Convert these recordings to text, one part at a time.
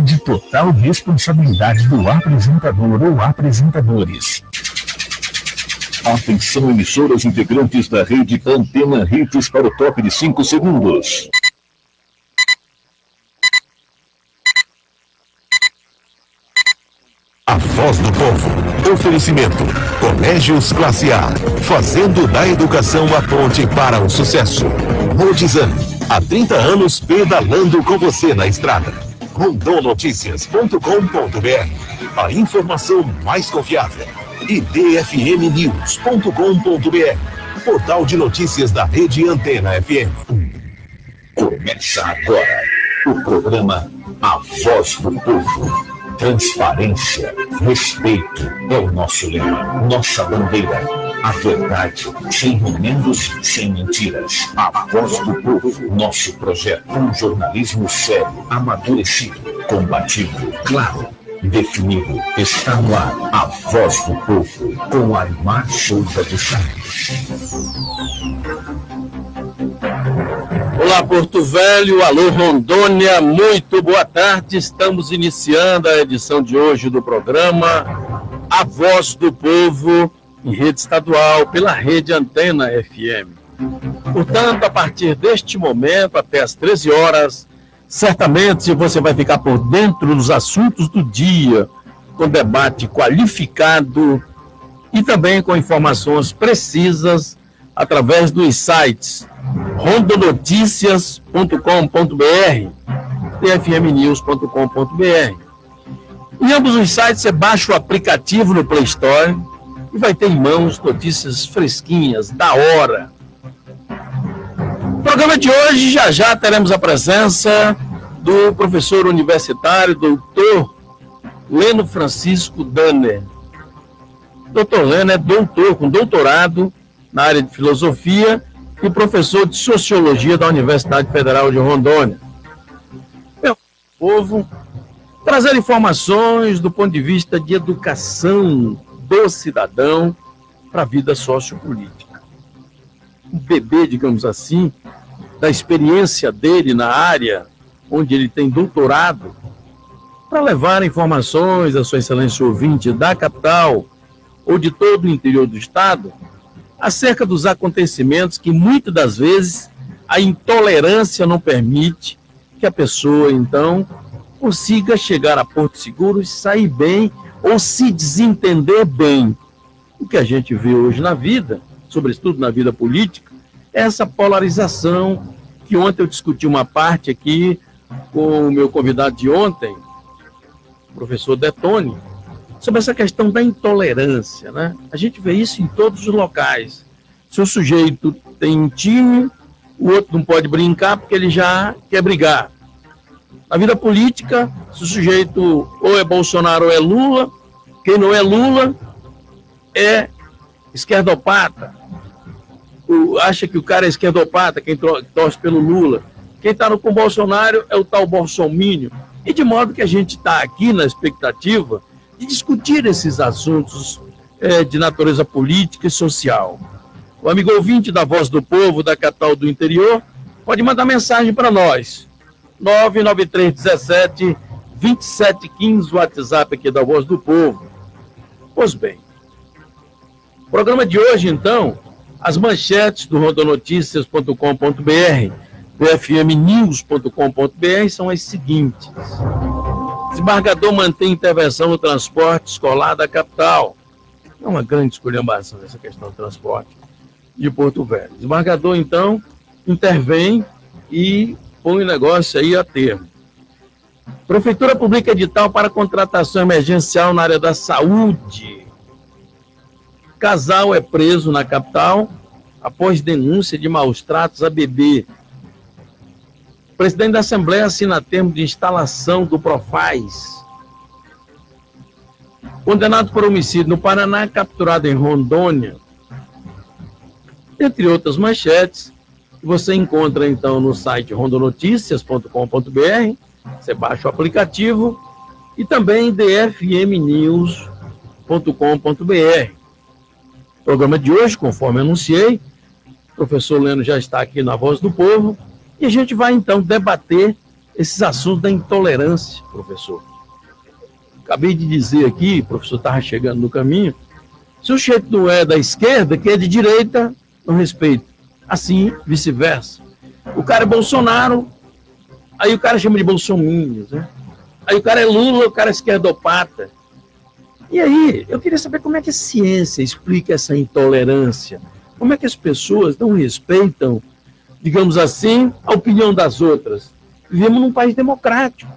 de total responsabilidade do apresentador ou apresentadores. Atenção, emissoras integrantes da rede Antena Hits para o toque de 5 segundos. A Voz do Povo. Oferecimento. Colégios Classe A. Fazendo da educação a ponte para o sucesso. Rodizan. Há 30 anos pedalando com você na estrada. rondonoticias.com.br. A informação mais confiável. E dfmnews.com.br. Portal de notícias da rede Antena FM. Começa agora o programa A Voz do Povo. Transparência, respeito é o nosso lema, nossa bandeira. A verdade, sem remendos, sem mentiras. A Voz do Povo, nosso projeto. Um jornalismo sério, amadurecido, combativo, claro, definido. Está no ar A Voz do Povo, com Aymar Souza de Sá. Olá, Porto Velho, alô, Rondônia, muito boa tarde. Estamos iniciando a edição de hoje do programa A Voz do Povo, em rede estadual, pela rede Antena FM. Portanto, a partir deste momento, até às 13 horas, certamente você vai ficar por dentro dos assuntos do dia, com debate qualificado e também com informações precisas através dos sites rondonoticias.com.br e dfmnews.com.br. Em ambos os sites você baixa o aplicativo no Play Store e vai ter em mãos notícias fresquinhas, da hora. No programa de hoje, já teremos a presença do professor universitário, doutor Leno Francisco Danner. Doutor Leno é doutor, com doutorado na área de filosofia e professor de Sociologia da Universidade Federal de Rondônia. Meu povo, trazer informações do ponto de vista de educação do cidadão para a vida sociopolítica. Um bebê, digamos assim, da experiência dele na área onde ele tem doutorado, para levar informações a sua excelência ouvinte da capital ou de todo o interior do estado, acerca dos acontecimentos que muitas das vezes a intolerância não permite que a pessoa, então, consiga chegar a Porto Seguro e sair bem ou se desentender bem. O que a gente vê hoje na vida, sobretudo na vida política, é essa polarização que ontem eu discuti uma parte aqui com o meu convidado de ontem, o professor Detone, sobre essa questão da intolerância, né? A gente vê isso em todos os locais. Se o sujeito tem um time, o outro não pode brincar porque ele já quer brigar. Na vida política, se o sujeito ou é Bolsonaro ou é Lula, quem não é Lula é esquerdopata. Acha que o cara é esquerdopata, quem torce pelo Lula. Quem está com o Bolsonaro é o tal bolsomínio. E de modo que a gente está aqui na expectativa de discutir esses assuntos de natureza política e social. O amigo ouvinte da Voz do Povo, da capital do interior, pode mandar mensagem para nós. 99317-2715, o WhatsApp aqui da Voz do Povo. Pois bem, o programa de hoje, então, as manchetes do rondonoticias.com.br, do fmnews.com.br são as seguintes. Desembargador mantém intervenção no transporte escolar da capital. É uma grande esculhambação essa questão do transporte de Porto Velho. Desembargador, então, intervém e põe o negócio aí a termo. Prefeitura publica edital para contratação emergencial na área da saúde. Casal é preso na capital após denúncia de maus tratos a bebê. O presidente da Assembleia assina termo de instalação do Profaz. Condenado por homicídio no Paraná, capturado em Rondônia. Entre outras manchetes, que você encontra então no site rondonoticias.com.br, você baixa o aplicativo, e também dfmnews.com.br. O programa de hoje, conforme anunciei, o professor Leno já está aqui na Voz do Povo, e a gente vai então debater esses assuntos da intolerância, professor. Acabei de dizer aqui, o professor estava chegando no caminho, se o sujeito não é da esquerda, que é de direita, não respeita. Assim, vice-versa. O cara é Bolsonaro, aí o cara chama de bolsominions, né? Aí o cara é Lula, o cara é esquerdopata. E aí, eu queria saber como é que a ciência explica essa intolerância. Como é que as pessoas não respeitam, digamos assim, a opinião das outras. Vivemos num país democrático.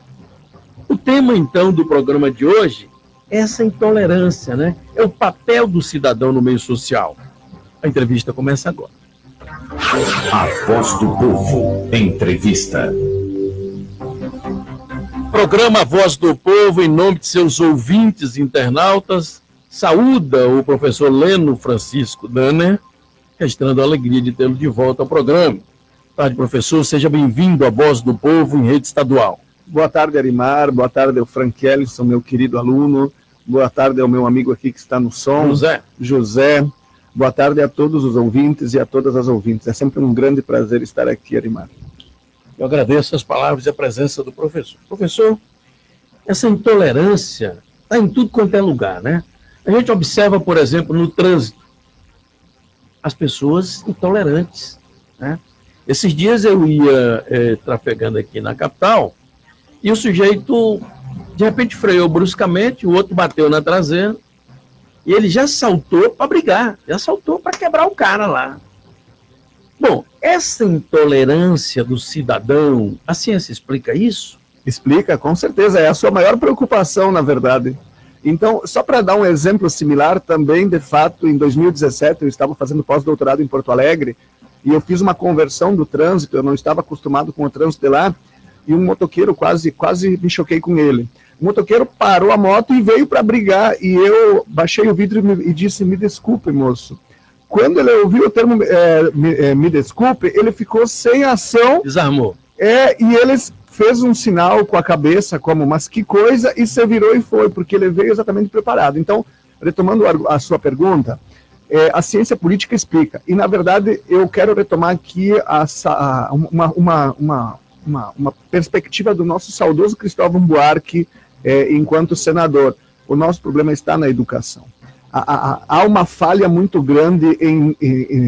O tema, então, do programa de hoje é essa intolerância, né? É o papel do cidadão no meio social. A entrevista começa agora. A Voz do Povo. Entrevista. Programa Voz do Povo, em nome de seus ouvintes internautas, saúda o professor Leno Francisco Danner, registrando a alegria de tê-lo de volta ao programa. Boa tarde, professor. Seja bem-vindo à Voz do Povo em rede estadual. Boa tarde, Arimar. Boa tarde ao Frank Ellison, meu querido aluno. Boa tarde ao meu amigo aqui que está no som, José. Boa tarde a todos os ouvintes e a todas as ouvintes. É sempre um grande prazer estar aqui, Arimar. Eu agradeço as palavras e a presença do professor. Professor, essa intolerância está em tudo quanto é lugar, né? A gente observa, por exemplo, no trânsito, as pessoas intolerantes, né? Esses dias eu ia trafegando aqui na capital e o sujeito, de repente, freou bruscamente, o outro bateu na traseira e ele já saltou para brigar, já saltou para quebrar o cara lá. Bom, essa intolerância do cidadão, a ciência explica isso? Explica, com certeza. É a sua maior preocupação, na verdade. Então, só para dar um exemplo similar, também, de fato, em 2017, eu estava fazendo pós-doutorado em Porto Alegre e eu fiz uma conversão do trânsito, eu não estava acostumado com o trânsito de lá, e um motoqueiro, quase me choquei com ele. O motoqueiro parou a moto e veio para brigar, e eu baixei o vidro e disse, me desculpe, moço. Quando ele ouviu o termo me desculpe, ele ficou sem ação. Desarmou. E ele fez um sinal com a cabeça, como, mas que coisa, e se virou e foi, porque ele veio exatamente preparado. Então, retomando a sua pergunta, a ciência política explica. E, na verdade, eu quero retomar aqui uma perspectiva do nosso saudoso Cristóvão Buarque, enquanto senador. O nosso problema está na educação. Há uma falha muito grande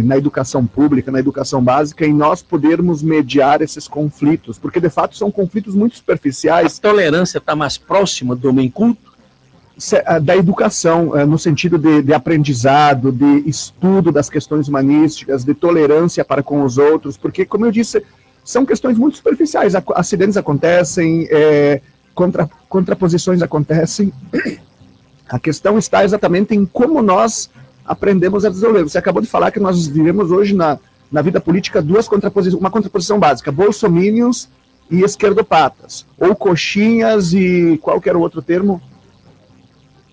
na educação pública, na educação básica, em nós podermos mediar esses conflitos, porque, de fato, são conflitos muito superficiais. A tolerância está mais próxima do homem culto? Da educação, no sentido de aprendizado, de estudo das questões humanísticas, de tolerância para com os outros, porque, como eu disse, são questões muito superficiais. Acidentes acontecem, contraposições acontecem. A questão está exatamente em como nós aprendemos a resolver. Você acabou de falar que nós vivemos hoje na vida política uma contraposição básica, bolsominions e esquerdopatas, ou coxinhas e qual que era o outro termo?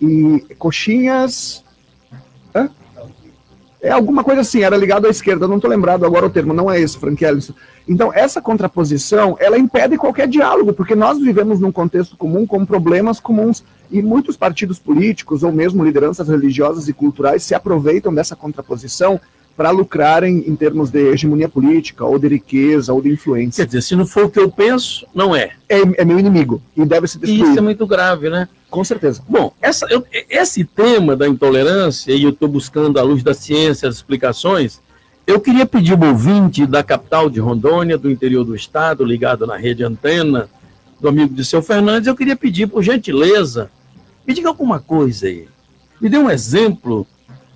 E coxinhas... É alguma coisa assim, era ligado à esquerda, não estou lembrado agora o termo, não é esse, Frank Ellison. Então, essa contraposição, ela impede qualquer diálogo, porque nós vivemos num contexto comum, com problemas comuns, e muitos partidos políticos, ou mesmo lideranças religiosas e culturais, se aproveitam dessa contraposição para lucrarem em termos de hegemonia política, ou de riqueza, ou de influência. Quer dizer, se não for o que eu penso, não é. É meu inimigo, e deve ser destruído. Isso é muito grave, né? Com certeza. Bom, esse tema da intolerância, e eu estou buscando à luz da ciência as explicações, eu queria pedir ao ouvinte da capital de Rondônia, do interior do estado, ligado na rede Antena, do amigo de seu Fernandes, eu queria pedir, por gentileza, me diga alguma coisa aí. Me dê um exemplo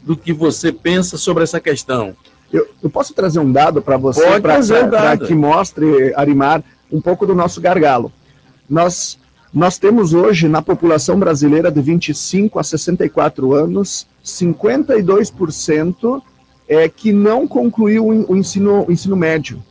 do que você pensa sobre essa questão. Eu posso trazer um dado para você, para que mostre, Arimar, um pouco do nosso gargalo. Nós temos hoje, na população brasileira de 25 a 64 anos, 52% que não concluiu o ensino médio.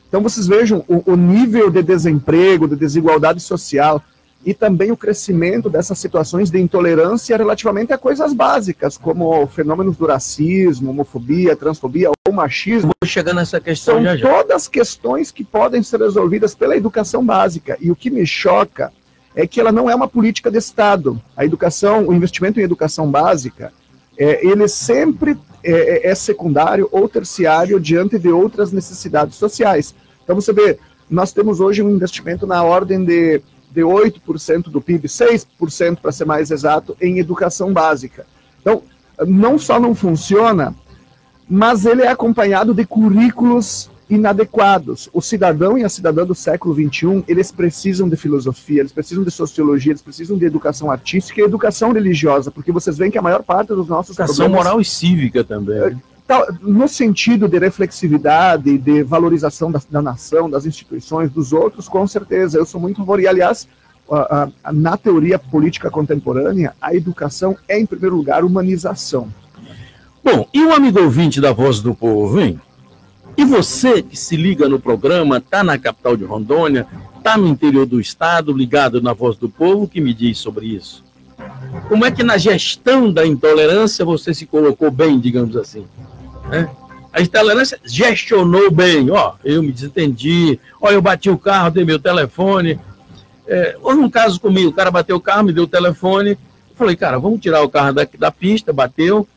Então, vocês vejam o nível de desemprego, de desigualdade social e também o crescimento dessas situações de intolerância relativamente a coisas básicas, como fenômenos do racismo, homofobia, transfobia ou machismo. Vou chegar nessa questão já. São todas questões que podem ser resolvidas pela educação básica. E o que me choca é que ela não é uma política de Estado. A educação, o investimento em educação básica, ele sempre é secundário ou terciário diante de outras necessidades sociais. Então você vê, nós temos hoje um investimento na ordem de 8% do PIB, 6% para ser mais exato, em educação básica. Então, não só não funciona, mas ele é acompanhado de currículos inadequados. O cidadão e a cidadã do século XXI, eles precisam de filosofia, eles precisam de sociologia, eles precisam de educação artística e educação religiosa, porque vocês veem que a maior parte dos nossos educação moral e cívica também. No sentido de reflexividade, de valorização da nação, das instituições, dos outros, com certeza, eu sou muito a favor. E, aliás, na teoria política contemporânea, a educação é, em primeiro lugar, humanização. Bom, e o amigo ouvinte da Voz do Povo, hein? E você que se liga no programa, está na capital de Rondônia, está no interior do estado, ligado na Voz do Povo, que me diz sobre isso? Como é que na gestão da intolerância você se colocou bem, digamos assim? A intolerância gestionou bem, eu me desentendi, eu bati o carro, dei meu telefone. Houve um caso comigo, o cara bateu o carro, me deu o telefone, eu falei, cara, vamos tirar o carro da pista, bateu,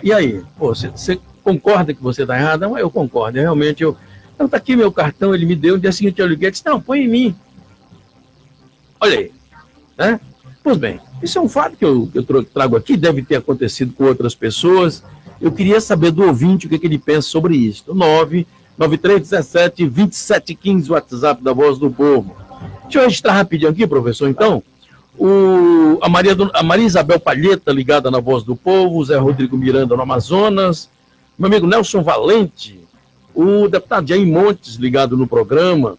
e aí? Pô, você concorda que você está errado? Não, eu concordo, realmente então tá aqui meu cartão, ele me deu, no dia seguinte eu liguei e disse, não, põe em mim. Olha aí, né? Pois bem, isso é um fato que eu trago aqui, deve ter acontecido com outras pessoas. Eu queria saber do ouvinte o que ele pensa sobre isso. 99317-2715, o WhatsApp da Voz do Povo. Deixa eu registrar rapidinho aqui, professor, então. A Maria Isabel Palheta, ligada na Voz do Povo, o Zé Rodrigo Miranda, no Amazonas, meu amigo Nelson Valente, o deputado Jair Montes, ligado no programa,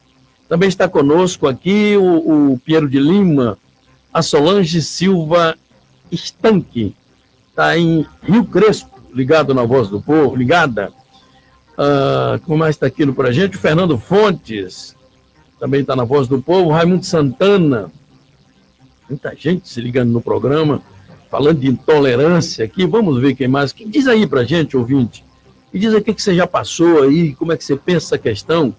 também está conosco aqui o Piero de Lima, a Solange Silva Estanque, está em Rio Crespo, ligado na Voz do Povo, ligada. Como mais está aqui para a gente? O Fernando Fontes, também está na Voz do Povo. Raimundo Santana, muita gente se ligando no programa, falando de intolerância aqui. Vamos ver quem mais. Que diz aí para a gente, ouvinte? E diz aí o que você já passou aí, como é que você pensa essa questão.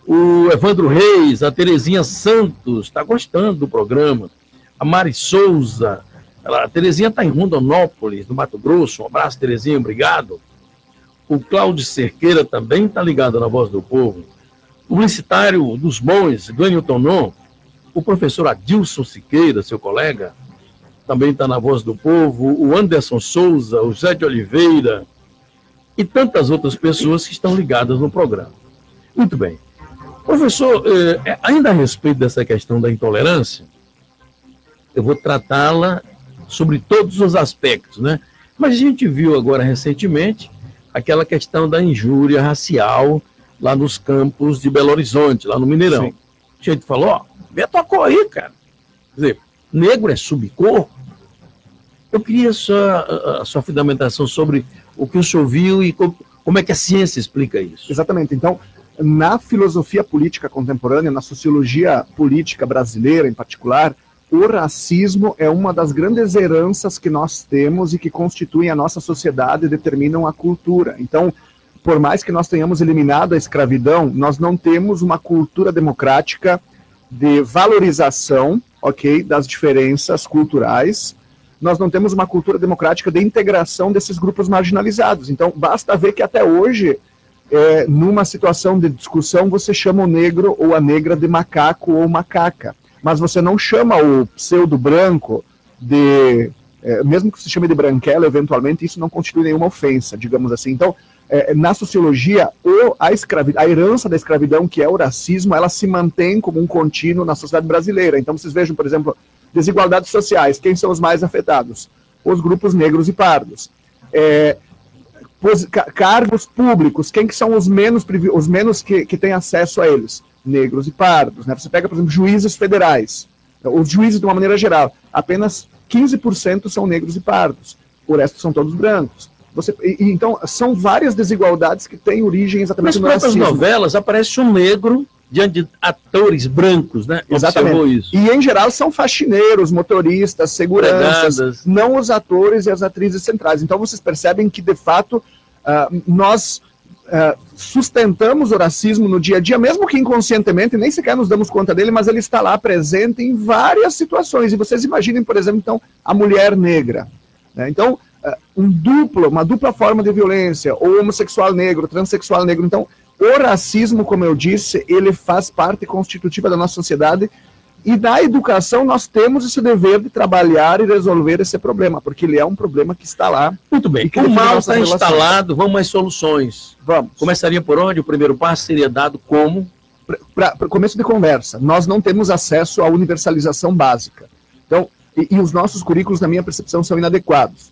O Evandro Reis, a Terezinha Santos, está gostando do programa. A Mari Souza, a Terezinha está em Rondonópolis, no Mato Grosso. Um abraço, Terezinha, obrigado. O Cláudio Cerqueira também está ligado na Voz do Povo. Publicitário dos Bons, Glênio Tonon. O professor Adilson Siqueira, seu colega, também está na Voz do Povo. O Anderson Souza, o Zé de Oliveira e tantas outras pessoas que estão ligadas no programa. Muito bem. Professor, ainda a respeito dessa questão da intolerância, eu vou tratá-la sobre todos os aspectos, né? Mas a gente viu agora recentemente aquela questão da injúria racial lá nos campos de Belo Horizonte, lá no Mineirão. Sim. A gente falou, vê a tua cor aí, cara. Quer dizer, negro é subcor? Eu queria a sua fundamentação sobre o que o senhor viu e como é que a ciência explica isso. Exatamente. Então, na filosofia política contemporânea, na sociologia política brasileira em particular, o racismo é uma das grandes heranças que nós temos e que constituem a nossa sociedade e determinam a cultura. Então, por mais que nós tenhamos eliminado a escravidão, nós não temos uma cultura democrática de valorização, das diferenças culturais. Nós não temos uma cultura democrática de integração desses grupos marginalizados. Então, basta ver que até hoje, numa situação de discussão, você chama o negro ou a negra de macaco ou macaca. Mas você não chama o pseudo-branco de... mesmo que se chame de branquela, eventualmente, isso não constitui nenhuma ofensa, digamos assim. Então, na sociologia, a herança da escravidão, que é o racismo, ela se mantém como um contínuo na sociedade brasileira. Então, vocês vejam, por exemplo, desigualdades sociais. Quem são os mais afetados? Os grupos negros e pardos. Cargos públicos. Quem que são os menos que têm acesso a eles? Negros e pardos, né? Você pega, por exemplo, juízes federais, os juízes de uma maneira geral, apenas 15% são negros e pardos, o resto são todos brancos. Então, são várias desigualdades que têm origem exatamente no racismo. Nas próprias novelas aparece um negro diante de atores brancos, né? Exatamente. Isso. E, em geral, são faxineiros, motoristas, seguranças, não os atores e as atrizes centrais. Então, vocês percebem que, de fato, nós... sustentamos o racismo no dia a dia, mesmo que inconscientemente, nem sequer nos damos conta dele, mas ele está lá presente em várias situações. E vocês imaginem, por exemplo, então, a mulher negra. Né? Então, uma dupla forma de violência, ou homossexual negro, transexual negro. Então, o racismo, como eu disse, ele faz parte constitutiva da nossa sociedade, e na educação nós temos esse dever de trabalhar e resolver esse problema, porque ele é um problema que está lá. Muito bem, o mal está instalado, vamos às soluções. Vamos. Começaria por onde? O primeiro passo seria dado como? Para começo de conversa, nós não temos acesso à universalização básica. Então, e os nossos currículos, na minha percepção, são inadequados.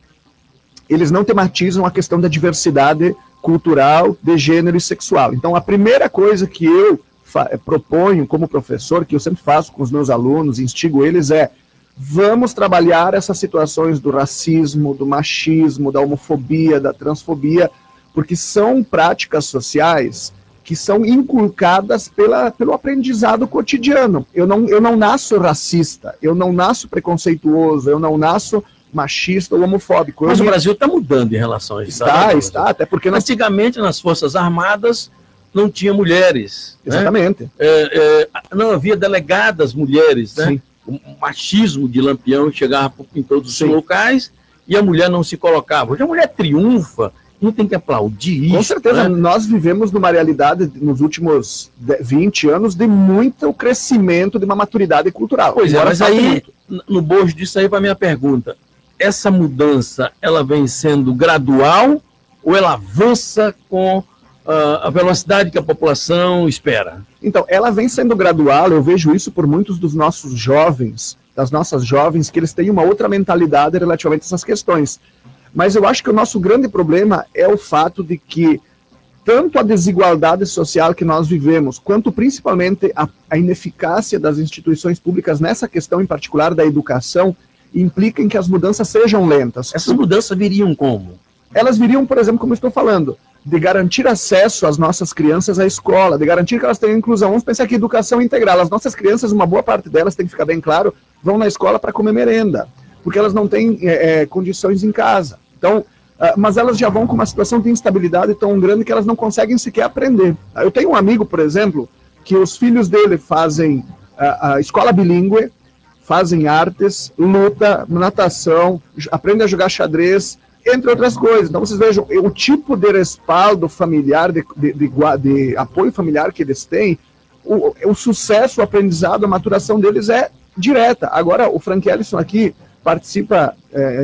Eles não tematizam a questão da diversidade cultural, de gênero e sexual. Então, a primeira coisa que eu proponho como professor, que eu sempre faço com os meus alunos, instigo eles, vamos trabalhar essas situações do racismo, do machismo, da homofobia, da transfobia, porque são práticas sociais que são inculcadas pelo aprendizado cotidiano. Eu não nasço racista, eu não nasço preconceituoso, eu não nasço machista ou homofóbico. Mas o Brasil está mudando em relação a isso. Está, até porque... Antigamente, nas Forças Armadas, não tinha mulheres. Exatamente. Né? Não havia delegadas mulheres, né? O machismo de Lampião chegava em todos os locais e a mulher não se colocava. Hoje a mulher triunfa, não tem que aplaudir isso. Com certeza, né? Nós vivemos numa realidade, nos últimos 20 anos, de muito crescimento, de uma maturidade cultural. Pois é, mas aí, no bojo disso aí, para a minha pergunta, essa mudança, ela vem sendo gradual ou ela avança com a velocidade que a população espera? Então, ela vem sendo gradual, eu vejo isso por muitos dos nossos jovens, das nossas jovens, que eles têm uma outra mentalidade relativamente a essas questões. Mas eu acho que o nosso grande problema é o fato de que tanto a desigualdade social que nós vivemos, quanto principalmente a ineficácia das instituições públicas nessa questão em particular da educação, implica em que as mudanças sejam lentas. Essas mudanças viriam como? Elas viriam, por exemplo, como eu estou falando, de garantir acesso às nossas crianças à escola, de garantir que elas tenham inclusão. Vamos pensar que educação integral. As nossas crianças, uma boa parte delas, tem que ficar bem claro, vão na escola para comer merenda, porque elas não têm condições em casa. Então, mas elas já vão com uma situação de instabilidade tão grande que elas não conseguem sequer aprender. Eu tenho um amigo, por exemplo, que os filhos dele fazem a escola bilíngue, fazem artes, luta, natação, aprendem a jogar xadrez, entre outras coisas. Então vocês vejam, o tipo de respaldo familiar, de apoio familiar que eles têm, o sucesso, o aprendizado, a maturação deles é direta. Agora, o Frank Ellison aqui participa,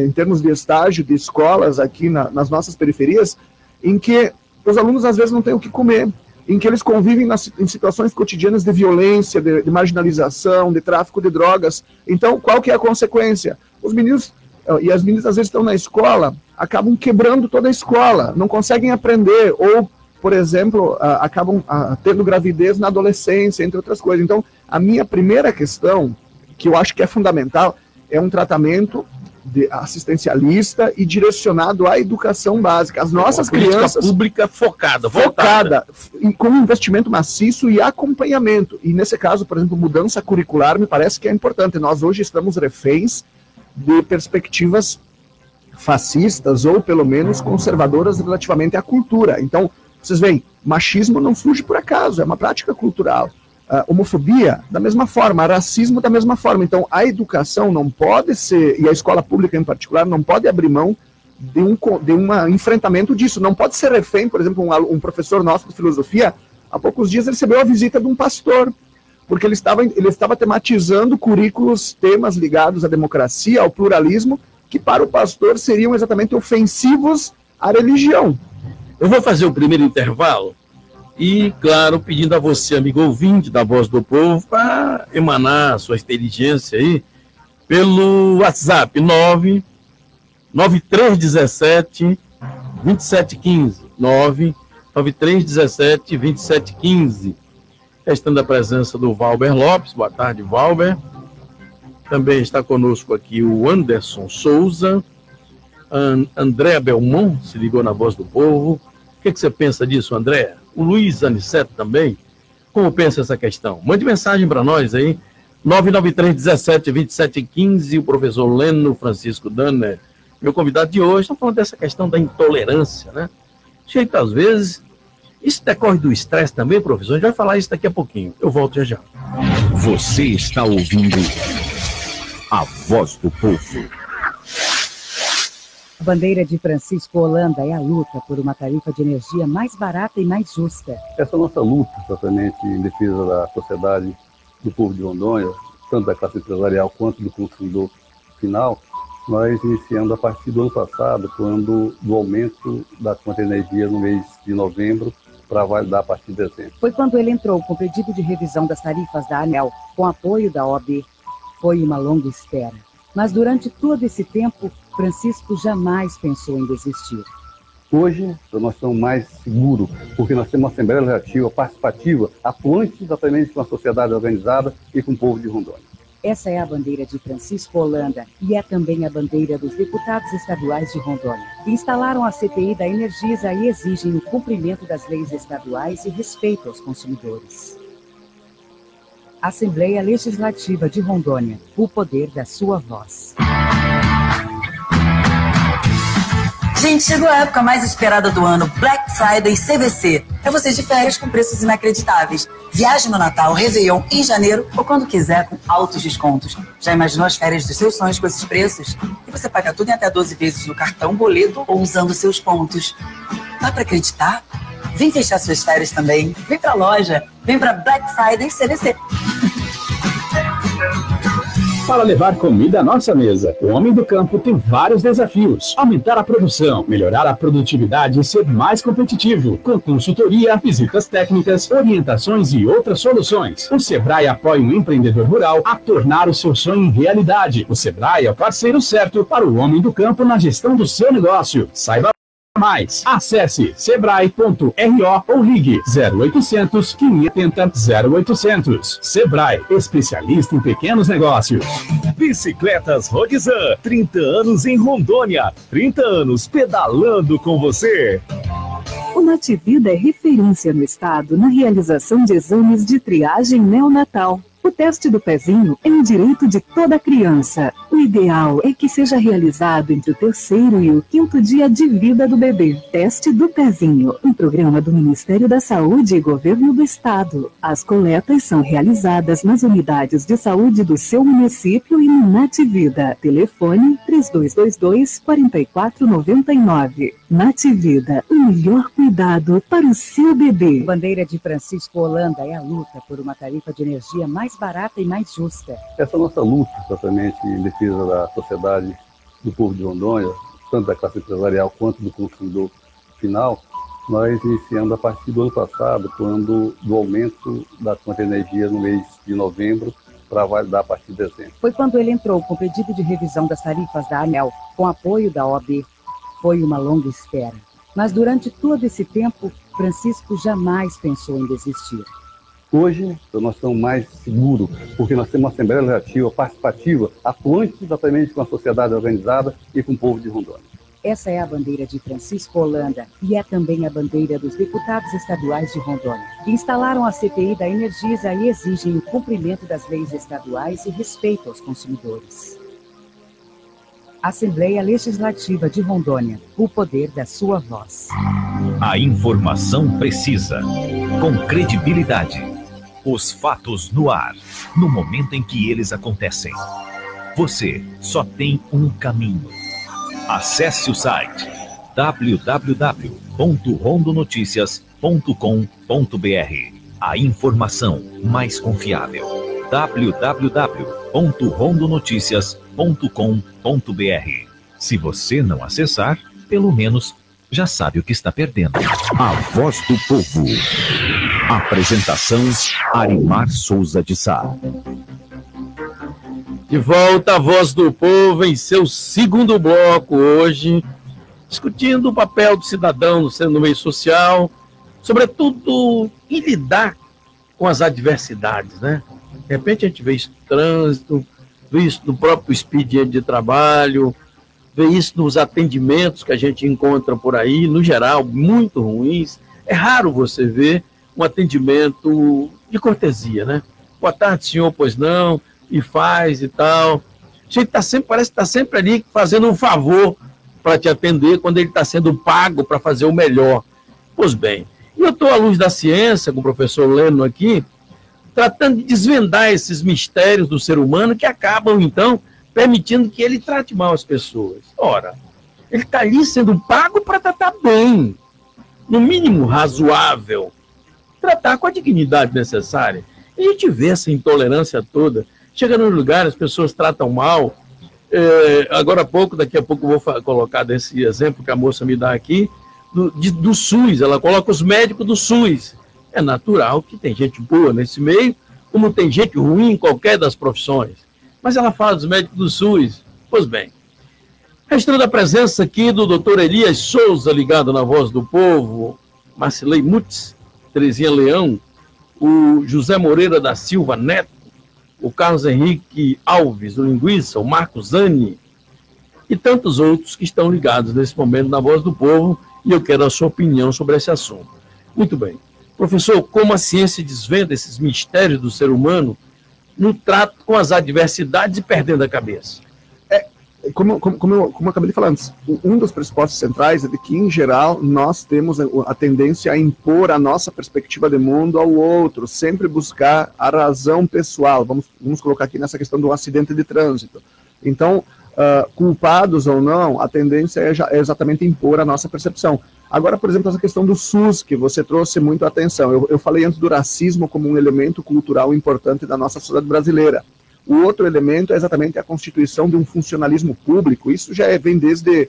em termos de estágio, de escolas aqui nas nossas periferias, em que os alunos às vezes não têm o que comer, em que eles convivem em situações cotidianas de violência, de marginalização, de tráfico de drogas. Então, qual que é a consequência? Os meninos e as meninas às vezes estão na escola, acabam quebrando toda a escola, não conseguem aprender, ou, por exemplo, acabam tendo gravidez na adolescência, entre outras coisas. Então, a minha primeira questão, que eu acho que é fundamental, é um tratamento assistencialista e direcionado à educação básica. As nossas crianças... pública focada, com um investimento maciço e acompanhamento. E nesse caso, por exemplo, mudança curricular me parece que é importante. Nós hoje estamos reféns de perspectivas fascistas ou pelo menos conservadoras relativamente à cultura. Então, vocês veem, machismo não surge por acaso, é uma prática cultural. Homofobia, da mesma forma, racismo da mesma forma. Então, a educação não pode ser, e a escola pública em particular, não pode abrir mão de um enfrentamento disso. Não pode ser refém, por exemplo, um professor nosso de filosofia, há poucos dias recebeu a visita de um pastor, porque ele estava tematizando currículos, temas ligados à democracia, ao pluralismo, que para o pastor seriam exatamente ofensivos à religião. Eu vou fazer o primeiro intervalo e, claro, pedindo a você, amigo ouvinte da Voz do Povo, para emanar a sua inteligência aí pelo WhatsApp 99317 2715 99317 2715. Estando a presença do Valber Lopes. Boa tarde, Valber. Também está conosco aqui o Anderson Souza, Andréa Belmont, se ligou na Voz do Povo. O que você pensa disso, Andréa? O Luiz Aniceto também. Como pensa essa questão? Mande mensagem para nós aí, 993172715, o professor Leno Francisco Danner, meu convidado de hoje, está falando dessa questão da intolerância, né? Jeito, às vezes, isso decorre do estresse também, professor? A gente vai falar isso daqui a pouquinho. Eu volto já já. Você está ouvindo a Voz do Povo. A bandeira de Francisco Holanda é a luta por uma tarifa de energia mais barata e mais justa. Essa nossa luta, exatamente, em defesa da sociedade, do povo de Rondônia, tanto da classe empresarial quanto do consumidor final, nós iniciamos a partir do ano passado, quando do aumento da conta de energia no mês de novembro, para validar a partir de dezembro. Foi quando ele entrou com o pedido de revisão das tarifas da ANEEL, com apoio da OAB. Foi uma longa espera. Mas durante todo esse tempo, Francisco jamais pensou em desistir. Hoje, nós estamos mais seguros, porque nós temos uma Assembleia Legislativa participativa, atuante exatamente com a sociedade organizada e com o povo de Rondônia. Essa é a bandeira de Francisco Holanda e é também a bandeira dos deputados estaduais de Rondônia, que instalaram a CPI da Energisa e exigem o cumprimento das leis estaduais e respeito aos consumidores. Assembleia Legislativa de Rondônia, o poder da sua voz. Gente, chegou a época mais esperada do ano, Black Friday CVC. É você de férias com preços inacreditáveis. Viaje no Natal, Réveillon, em janeiro ou quando quiser com altos descontos. Já imaginou as férias dos seus sonhos com esses preços? E você paga tudo em até 12 vezes no cartão, boleto ou usando seus pontos. Dá pra acreditar? Vem fechar suas férias também. Vem pra loja. Vem pra Black Friday CVC. Para levar comida à nossa mesa, o homem do campo tem vários desafios. Aumentar a produção, melhorar a produtividade e ser mais competitivo. Com consultoria, visitas técnicas, orientações e outras soluções. O Sebrae apoia um empreendedor rural a tornar o seu sonho realidade. O Sebrae é o parceiro certo para o homem do campo na gestão do seu negócio. Saiba mais. Acesse sebrae.ro ou ligue 0800 580 0800. Sebrae, especialista em pequenos negócios. Bicicletas Rodizan, 30 anos em Rondônia, 30 anos pedalando com você. O Nativida é referência no estado na realização de exames de triagem neonatal. O teste do pezinho é um direito de toda criança. O ideal é que seja realizado entre o 3º e o 5º dia de vida do bebê. Teste do pezinho, um programa do Ministério da Saúde e Governo do Estado. As coletas são realizadas nas unidades de saúde do seu município e no Nativida. Telefone 3222-4499. Nativida, o melhor cuidado para o seu bebê. A bandeira de Francisco Holanda é a luta por uma tarifa de energia mais barata e mais justa. Essa nossa luta, exatamente, em defesa da sociedade, do povo de Rondônia, tanto da classe empresarial quanto do consumidor final, nós iniciamos a partir do ano passado, quando do aumento da conta de energia no mês de novembro, para validar a partir de dezembro. Foi quando ele entrou com o pedido de revisão das tarifas da ANEEL, com apoio da OAB. Foi uma longa espera. Mas durante todo esse tempo, Francisco jamais pensou em desistir. Hoje, nós estamos mais seguros, porque nós temos uma Assembleia Legislativa participativa, atuante exatamente com a sociedade organizada e com o povo de Rondônia. Essa é a bandeira de Francisco Holanda e é também a bandeira dos deputados estaduais de Rondônia, que instalaram a CPI da Energisa e exigem o cumprimento das leis estaduais e respeito aos consumidores. Assembleia Legislativa de Rondônia, o poder da sua voz. A informação precisa, com credibilidade. Os fatos no ar, no momento em que eles acontecem. Você só tem um caminho. Acesse o site www.rondonoticias.com.br. A informação mais confiável. www.rondonoticias.com.br. Se você não acessar, pelo menos já sabe o que está perdendo. A Voz do Povo. Apresentação: Arimar Souza de Sá. De volta a Voz do Povo em seu segundo bloco hoje, discutindo o papel do cidadão no meio social, sobretudo em lidar com as adversidades, né? De repente a gente vê isso no trânsito, vê isso no próprio expediente de trabalho, vê isso nos atendimentos que a gente encontra por aí, no geral, muito ruins. É raro você ver um atendimento de cortesia, né? Boa tarde, senhor, pois não, e faz e tal. A gente parece que está sempre ali fazendo um favor para te atender quando ele está sendo pago para fazer o melhor. Pois bem, eu estou à luz da ciência, com o professor Leno aqui, tratando de desvendar esses mistérios do ser humano que acabam, então, permitindo que ele trate mal as pessoas. Ora, Ele está ali sendo pago para tratar bem, no mínimo razoável, tratar com a dignidade necessária. E a gente vê essa intolerância toda. Chega no lugar, as pessoas tratam mal. Agora há pouco, daqui a pouco eu vou colocar desse exemplo que a moça me dá aqui, do SUS. Ela coloca os médicos do SUS. É natural que tem gente boa nesse meio, como tem gente ruim em qualquer das profissões. Mas ela fala dos médicos do SUS. Pois bem, registrando a presença aqui do Dr. Elias Souza, ligado na Voz do Povo, Marcilei Mutz, Terezinha Leão, o José Moreira da Silva Neto, o Carlos Henrique Alves, o Linguiça, o Marcos Zani e tantos outros que estão ligados nesse momento na Voz do Povo, e eu quero a sua opinião sobre esse assunto. Muito bem. Professor, como a ciência desvenda esses mistérios do ser humano no trato com as adversidades e perdendo a cabeça? Como eu acabei de falar antes, um dos pressupostos centrais é de que, em geral, nós temos a tendência a impor a nossa perspectiva de mundo ao outro, sempre buscar a razão pessoal. Vamos colocar aqui nessa questão do acidente de trânsito. Então, culpados ou não, a tendência é exatamente impor a nossa percepção. Agora, por exemplo, essa questão do SUS, que você trouxe muito atenção. Eu falei antes do racismo como um elemento cultural importante da nossa sociedade brasileira. O outro elemento é exatamente a constituição de um funcionalismo público. Isso já vem desde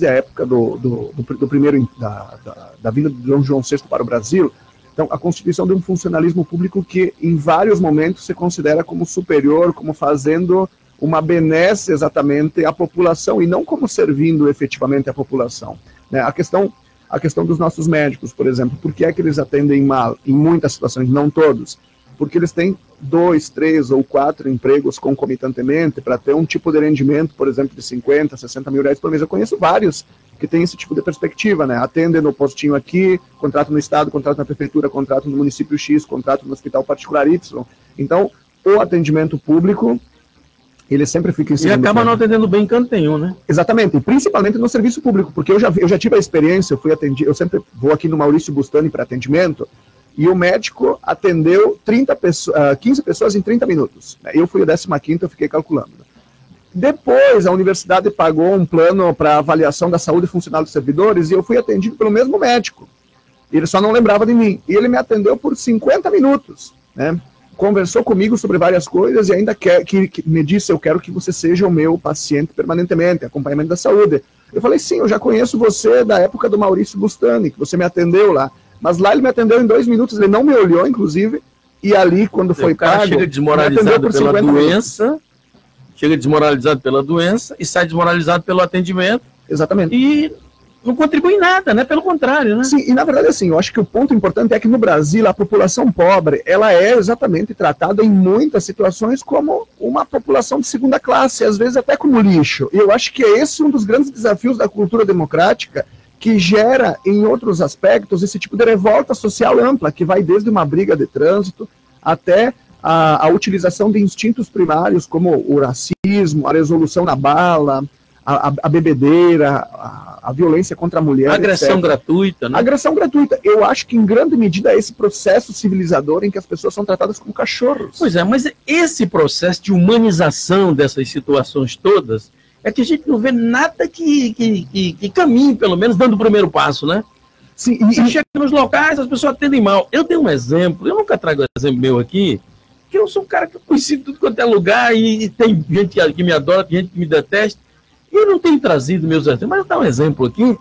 a época do primeiro da vinda de Dom João VI para o Brasil. Então, a constituição de um funcionalismo público que, em vários momentos, se considera como superior, como fazendo uma benesse exatamente à população e não como servindo efetivamente à população. Né? A questão dos nossos médicos, por exemplo, por que é que eles atendem mal em muitas situações, não todos? Porque eles têm 2, 3 ou 4 empregos concomitantemente para ter um tipo de rendimento, por exemplo, de 50, 60 mil reais por mês. Eu conheço vários que têm esse tipo de perspectiva, né? Atendem no postinho aqui, contrato no estado, contrato na prefeitura, contrato no município X, contrato no hospital particular Y. Então, o atendimento público, ele sempre fica em segundo plano. E acaba não atendendo bem em canto nenhum, né? Exatamente, e principalmente no serviço público, porque eu já tive a experiência, eu sempre vou aqui no Maurício Bustani para atendimento, e o médico atendeu 15 pessoas em 30 minutos. Eu fui o 15º, eu fiquei calculando. Depois, a universidade pagou um plano para avaliação da saúde funcional dos servidores e eu fui atendido pelo mesmo médico. Ele só não lembrava de mim. E ele me atendeu por 50 minutos. Né? Conversou comigo sobre várias coisas e ainda que me disse, eu quero que você seja o meu paciente permanentemente, acompanhamento da saúde. Eu falei, sim, eu já conheço você da época do Maurício Bustani, que você me atendeu lá. Mas lá ele me atendeu em 2 minutos, ele não me olhou, inclusive, e ali, quando foi pago, chega desmoralizado pela doença, chega desmoralizado pela doença e sai desmoralizado pelo atendimento. Exatamente. E não contribui em nada, né? Pelo contrário, né? Sim, e na verdade, assim, eu acho que o ponto importante é que no Brasil, a população pobre, ela é exatamente tratada em muitas situações como uma população de segunda classe, às vezes até como lixo. E eu acho que é esse um dos grandes desafios da cultura democrática, que gera, em outros aspectos, esse tipo de revolta social ampla, que vai desde uma briga de trânsito até a utilização de instintos primários, como o racismo, a resolução na bala, a bebedeira, a violência contra a mulher, agressão etc. gratuita, né? Agressão gratuita. Eu acho que, em grande medida, é esse processo civilizador em que as pessoas são tratadas como cachorros. Pois é, mas esse processo de humanização dessas situações todas é que a gente não vê nada que caminhe, pelo menos, dando o primeiro passo, né? Sim, Você chega nos locais, as pessoas atendem mal. Eu tenho um exemplo, eu nunca trago exemplo meu aqui, que eu sou um cara que eu conheci tudo quanto é lugar, e tem gente que me adora, tem gente que me detesta, e eu não tenho trazido meus exemplos. Mas eu vou dar um exemplo aqui.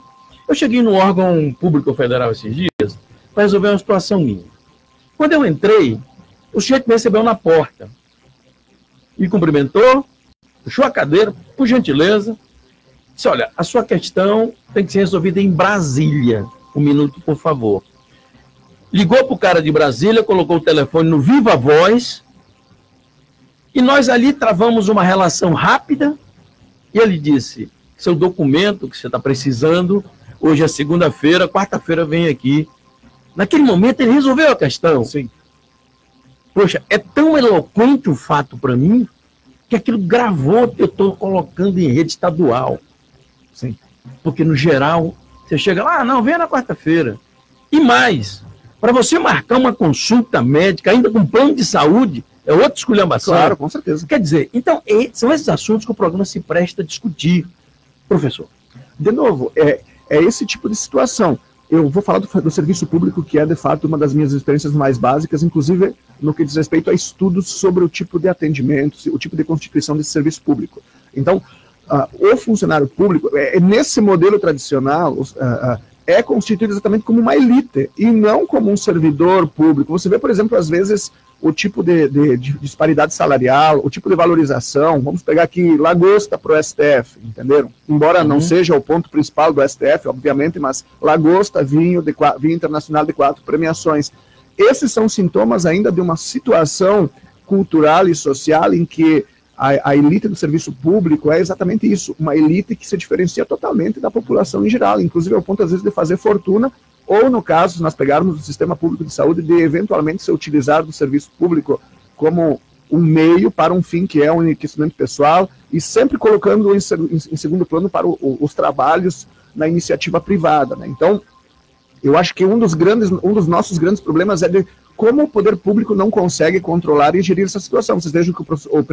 Eu cheguei no órgão público federal esses dias para resolver uma situação minha. Quando eu entrei, o sujeito me recebeu na porta, me cumprimentou, puxou a cadeira, por gentileza, disse, olha, a sua questão tem que ser resolvida em Brasília. 1 minuto, por favor. Ligou para o cara de Brasília, colocou o telefone no Viva Voz, e nós ali travamos uma relação rápida, e ele disse, seu documento que você está precisando, hoje é segunda-feira, quarta-feira vem aqui. Naquele momento ele resolveu a questão. Sim. Poxa, é tão eloquente o fato para mim, que aquilo gravou que eu estou colocando em rede estadual. Sim. Porque, no geral, você chega lá, não, venha na quarta-feira. E mais, para você marcar uma consulta médica, ainda com plano de saúde, é outra esculhambação. Claro, com certeza. Quer dizer, então, são esses assuntos que o programa se presta a discutir. Professor. De novo, é esse tipo de situação. Eu vou falar do serviço público, que é, de fato, uma das minhas experiências mais básicas, inclusive no que diz respeito a estudos sobre o tipo de atendimento, o tipo de constituição desse serviço público. Então, o funcionário público, nesse modelo tradicional, é constituído exatamente como uma elite, e não como um servidor público. Você vê, por exemplo, às vezes, o tipo de disparidade salarial, o tipo de valorização. Vamos pegar aqui lagosta para o STF, entenderam? Embora não seja o ponto principal do STF, obviamente, mas lagosta, vinho internacional de 4 premiações. Esses são sintomas ainda de uma situação cultural e social em que a elite do serviço público é exatamente isso, uma elite que se diferencia totalmente da população em geral, inclusive ao ponto, às vezes, de fazer fortuna, ou, no caso, se nós pegarmos o sistema público de saúde, de eventualmente ser utilizado do serviço público como um meio para um fim que é um enriquecimento pessoal, e sempre colocando em segundo plano para os trabalhos na iniciativa privada, né? Então, eu acho que um dos nossos grandes problemas é de como o poder público não consegue controlar e gerir essa situação. Vocês vejam que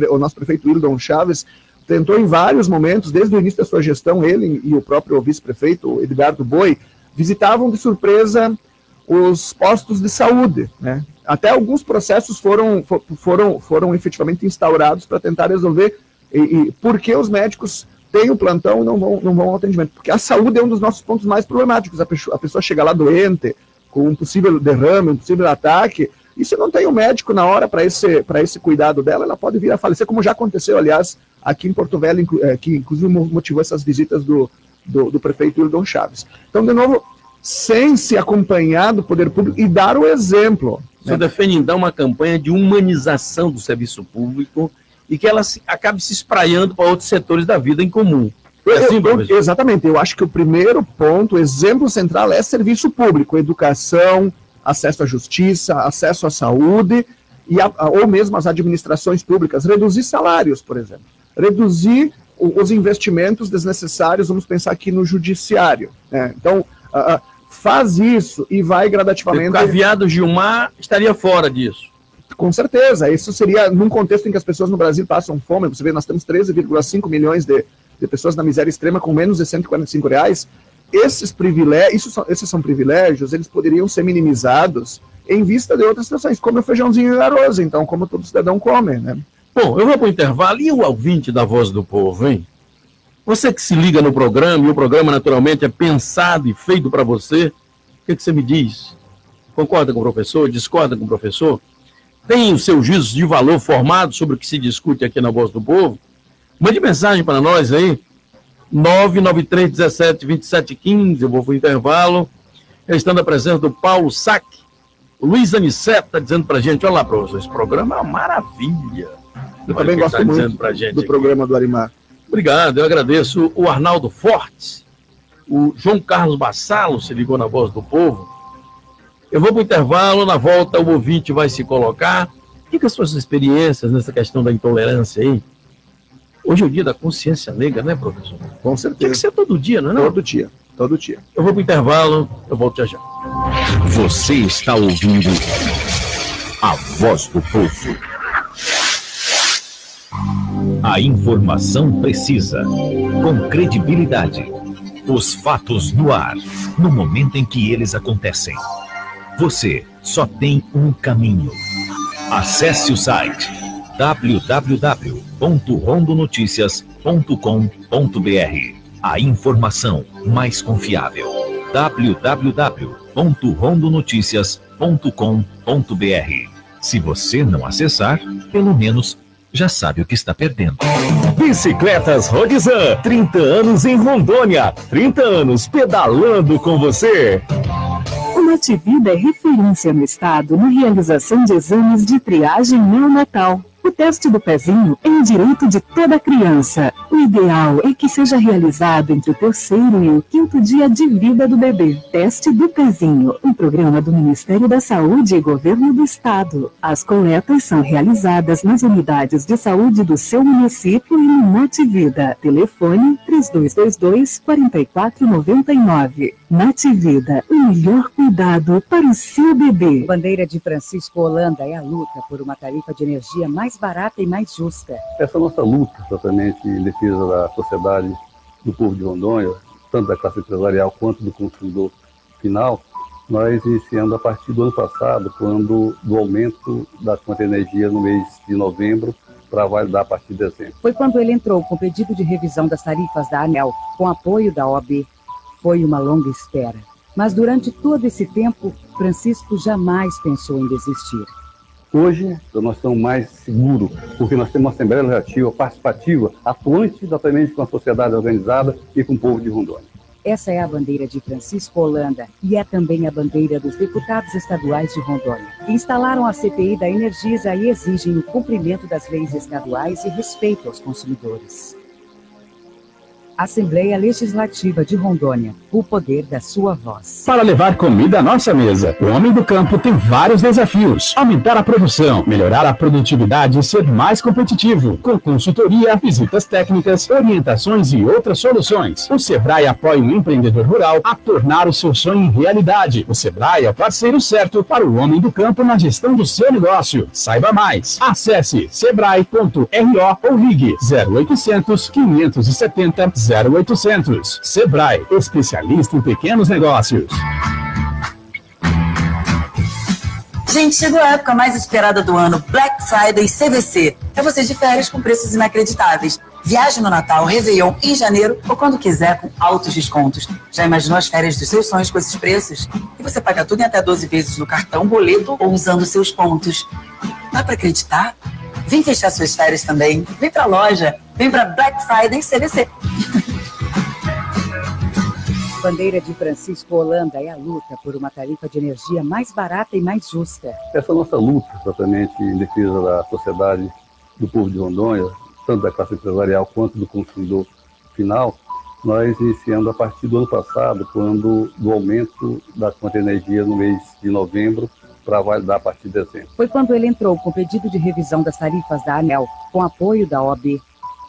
o nosso prefeito Wildon Chaves tentou em vários momentos, desde o início da sua gestão, ele e o próprio vice-prefeito Edgardo Boi, visitavam de surpresa os postos de saúde, né? Até alguns processos foram efetivamente instaurados para tentar resolver por que os médicos têm o plantão e não vão ao atendimento. Porque a saúde é um dos nossos pontos mais problemáticos. A pessoa chega lá doente, com um possível derrame, um possível ataque, e se não tem um médico na hora para esse cuidado dela, ela pode vir a falecer, como já aconteceu, aliás, aqui em Porto Velho, que inclusive motivou essas visitas do prefeito Wildon Chaves. Então, de novo, sem se acompanhar do poder público e dar o exemplo. Você defende, então, uma campanha de humanização do serviço público e que ela acabe se espraiando para outros setores da vida em comum. Exatamente, eu acho que o primeiro ponto, o exemplo central é serviço público, educação, acesso à justiça, acesso à saúde, ou mesmo as administrações públicas, reduzir salários, por exemplo, reduzir os investimentos desnecessários, vamos pensar aqui no judiciário, né? Então, faz isso e vai gradativamente... O caviado Gilmar estaria fora disso. Com certeza, isso seria num contexto em que as pessoas no Brasil passam fome. Você vê, nós temos 13,5 milhões de pessoas na miséria extrema com menos de R$145. Esses são privilégios, eles poderiam ser minimizados em vista de outras situações, como o feijãozinho e arroz, então, como todo cidadão come, né? Bom, eu vou para o intervalo. E o ouvinte da Voz do Povo, hein? Você que se liga no programa, e o programa, naturalmente, é pensado e feito para você, o que você me diz? Concorda com o professor? Discorda com o professor? Tem o seu juízo de valor formado sobre o que se discute aqui na Voz do Povo? Mande mensagem para nós aí, 993-17-27-15, eu vou para o intervalo, estando a presença do Paulo Sack, o Luiz Aniceto está dizendo para a gente, olha lá, professor, esse programa é uma maravilha. Eu também gosto muito do programa do Arimar. Obrigado, eu agradeço o Arnaldo Fortes, o João Carlos Bassalo se ligou na Voz do Povo. Eu vou para o intervalo, na volta o ouvinte vai se colocar. O que as suas experiências nessa questão da intolerância aí? Hoje é o dia da consciência negra, né, professor? Com certeza. Tem que ser todo dia, não é? Todo dia. Eu vou para o intervalo, eu volto já já. Você está ouvindo a Voz do Povo. A informação precisa, com credibilidade. Os fatos no ar, no momento em que eles acontecem. Você só tem um caminho. Acesse o site www.rondonoticias.com.br. A informação mais confiável. www.rondonoticias.com.br. Se você não acessar, pelo menos já sabe o que está perdendo. Bicicletas Rodizan, 30 anos em Rondônia, 30 anos pedalando com você. O Nativida é referência no estado na realização de exames de triagem neonatal. O teste do pezinho é um direito de toda criança. O ideal é que seja realizado entre o 3º e o 5º dia de vida do bebê. Teste do pezinho, um programa do Ministério da Saúde e Governo do Estado. As coletas são realizadas nas unidades de saúde do seu município e no Nativida. Telefone 3222-4499. Nativida, o melhor cuidado para o seu bebê. Bandeira de Francisco Holanda é a luta por uma tarifa de energia mais barata e mais justa. Essa nossa luta, exatamente, em defesa da sociedade, do povo de Rondônia, tanto da classe empresarial quanto do consumidor final, nós iniciamos a partir do ano passado, quando do aumento da conta de energia no mês de novembro para validar a partir de dezembro. Foi quando ele entrou com pedido de revisão das tarifas da ANEEL, com apoio da OAB. Foi uma longa espera. Mas durante todo esse tempo, Francisco jamais pensou em desistir. Hoje, nós estamos mais seguros, porque nós temos uma Assembleia Legislativa participativa, atuante exatamente com a sociedade organizada e com o povo de Rondônia. Essa é a bandeira de Francisco Holanda e é também a bandeira dos deputados estaduais de Rondônia, que instalaram a CPI da Energisa e exigem o cumprimento das leis estaduais e respeito aos consumidores. Assembleia Legislativa de Rondônia, o poder da sua voz. Para levar comida à nossa mesa, o homem do campo tem vários desafios. Aumentar a produção, melhorar a produtividade e ser mais competitivo. Com consultoria, visitas técnicas, orientações e outras soluções. O Sebrae apoia o empreendedor rural a tornar o seu sonho em realidade. O Sebrae é o parceiro certo para o homem do campo na gestão do seu negócio. Saiba mais. Acesse sebrae.ro ou ligue 0800 570 0800. Sebrae, especialista em pequenos negócios. Gente, chegou a época mais esperada do ano, Black Friday CVC. É você de férias com preços inacreditáveis. Viaje no Natal, Réveillon, em janeiro ou quando quiser com altos descontos. Já imaginou as férias dos seus sonhos com esses preços? E você paga tudo em até 12 vezes no cartão, boleto ou usando seus pontos. Dá pra acreditar? Vem fechar suas férias também. Vem pra loja. Vem pra Black Friday CVC. Bandeira de Francisco Holanda é a luta por uma tarifa de energia mais barata e mais justa. Essa nossa luta, exatamente, em defesa da sociedade, do povo de Rondônia, tanto da classe empresarial quanto do consumidor final, nós iniciamos a partir do ano passado, quando do aumento da conta de energia no mês de novembro para validar a partir de dezembro. Foi quando ele entrou com pedido de revisão das tarifas da ANEEL, com apoio da OAB.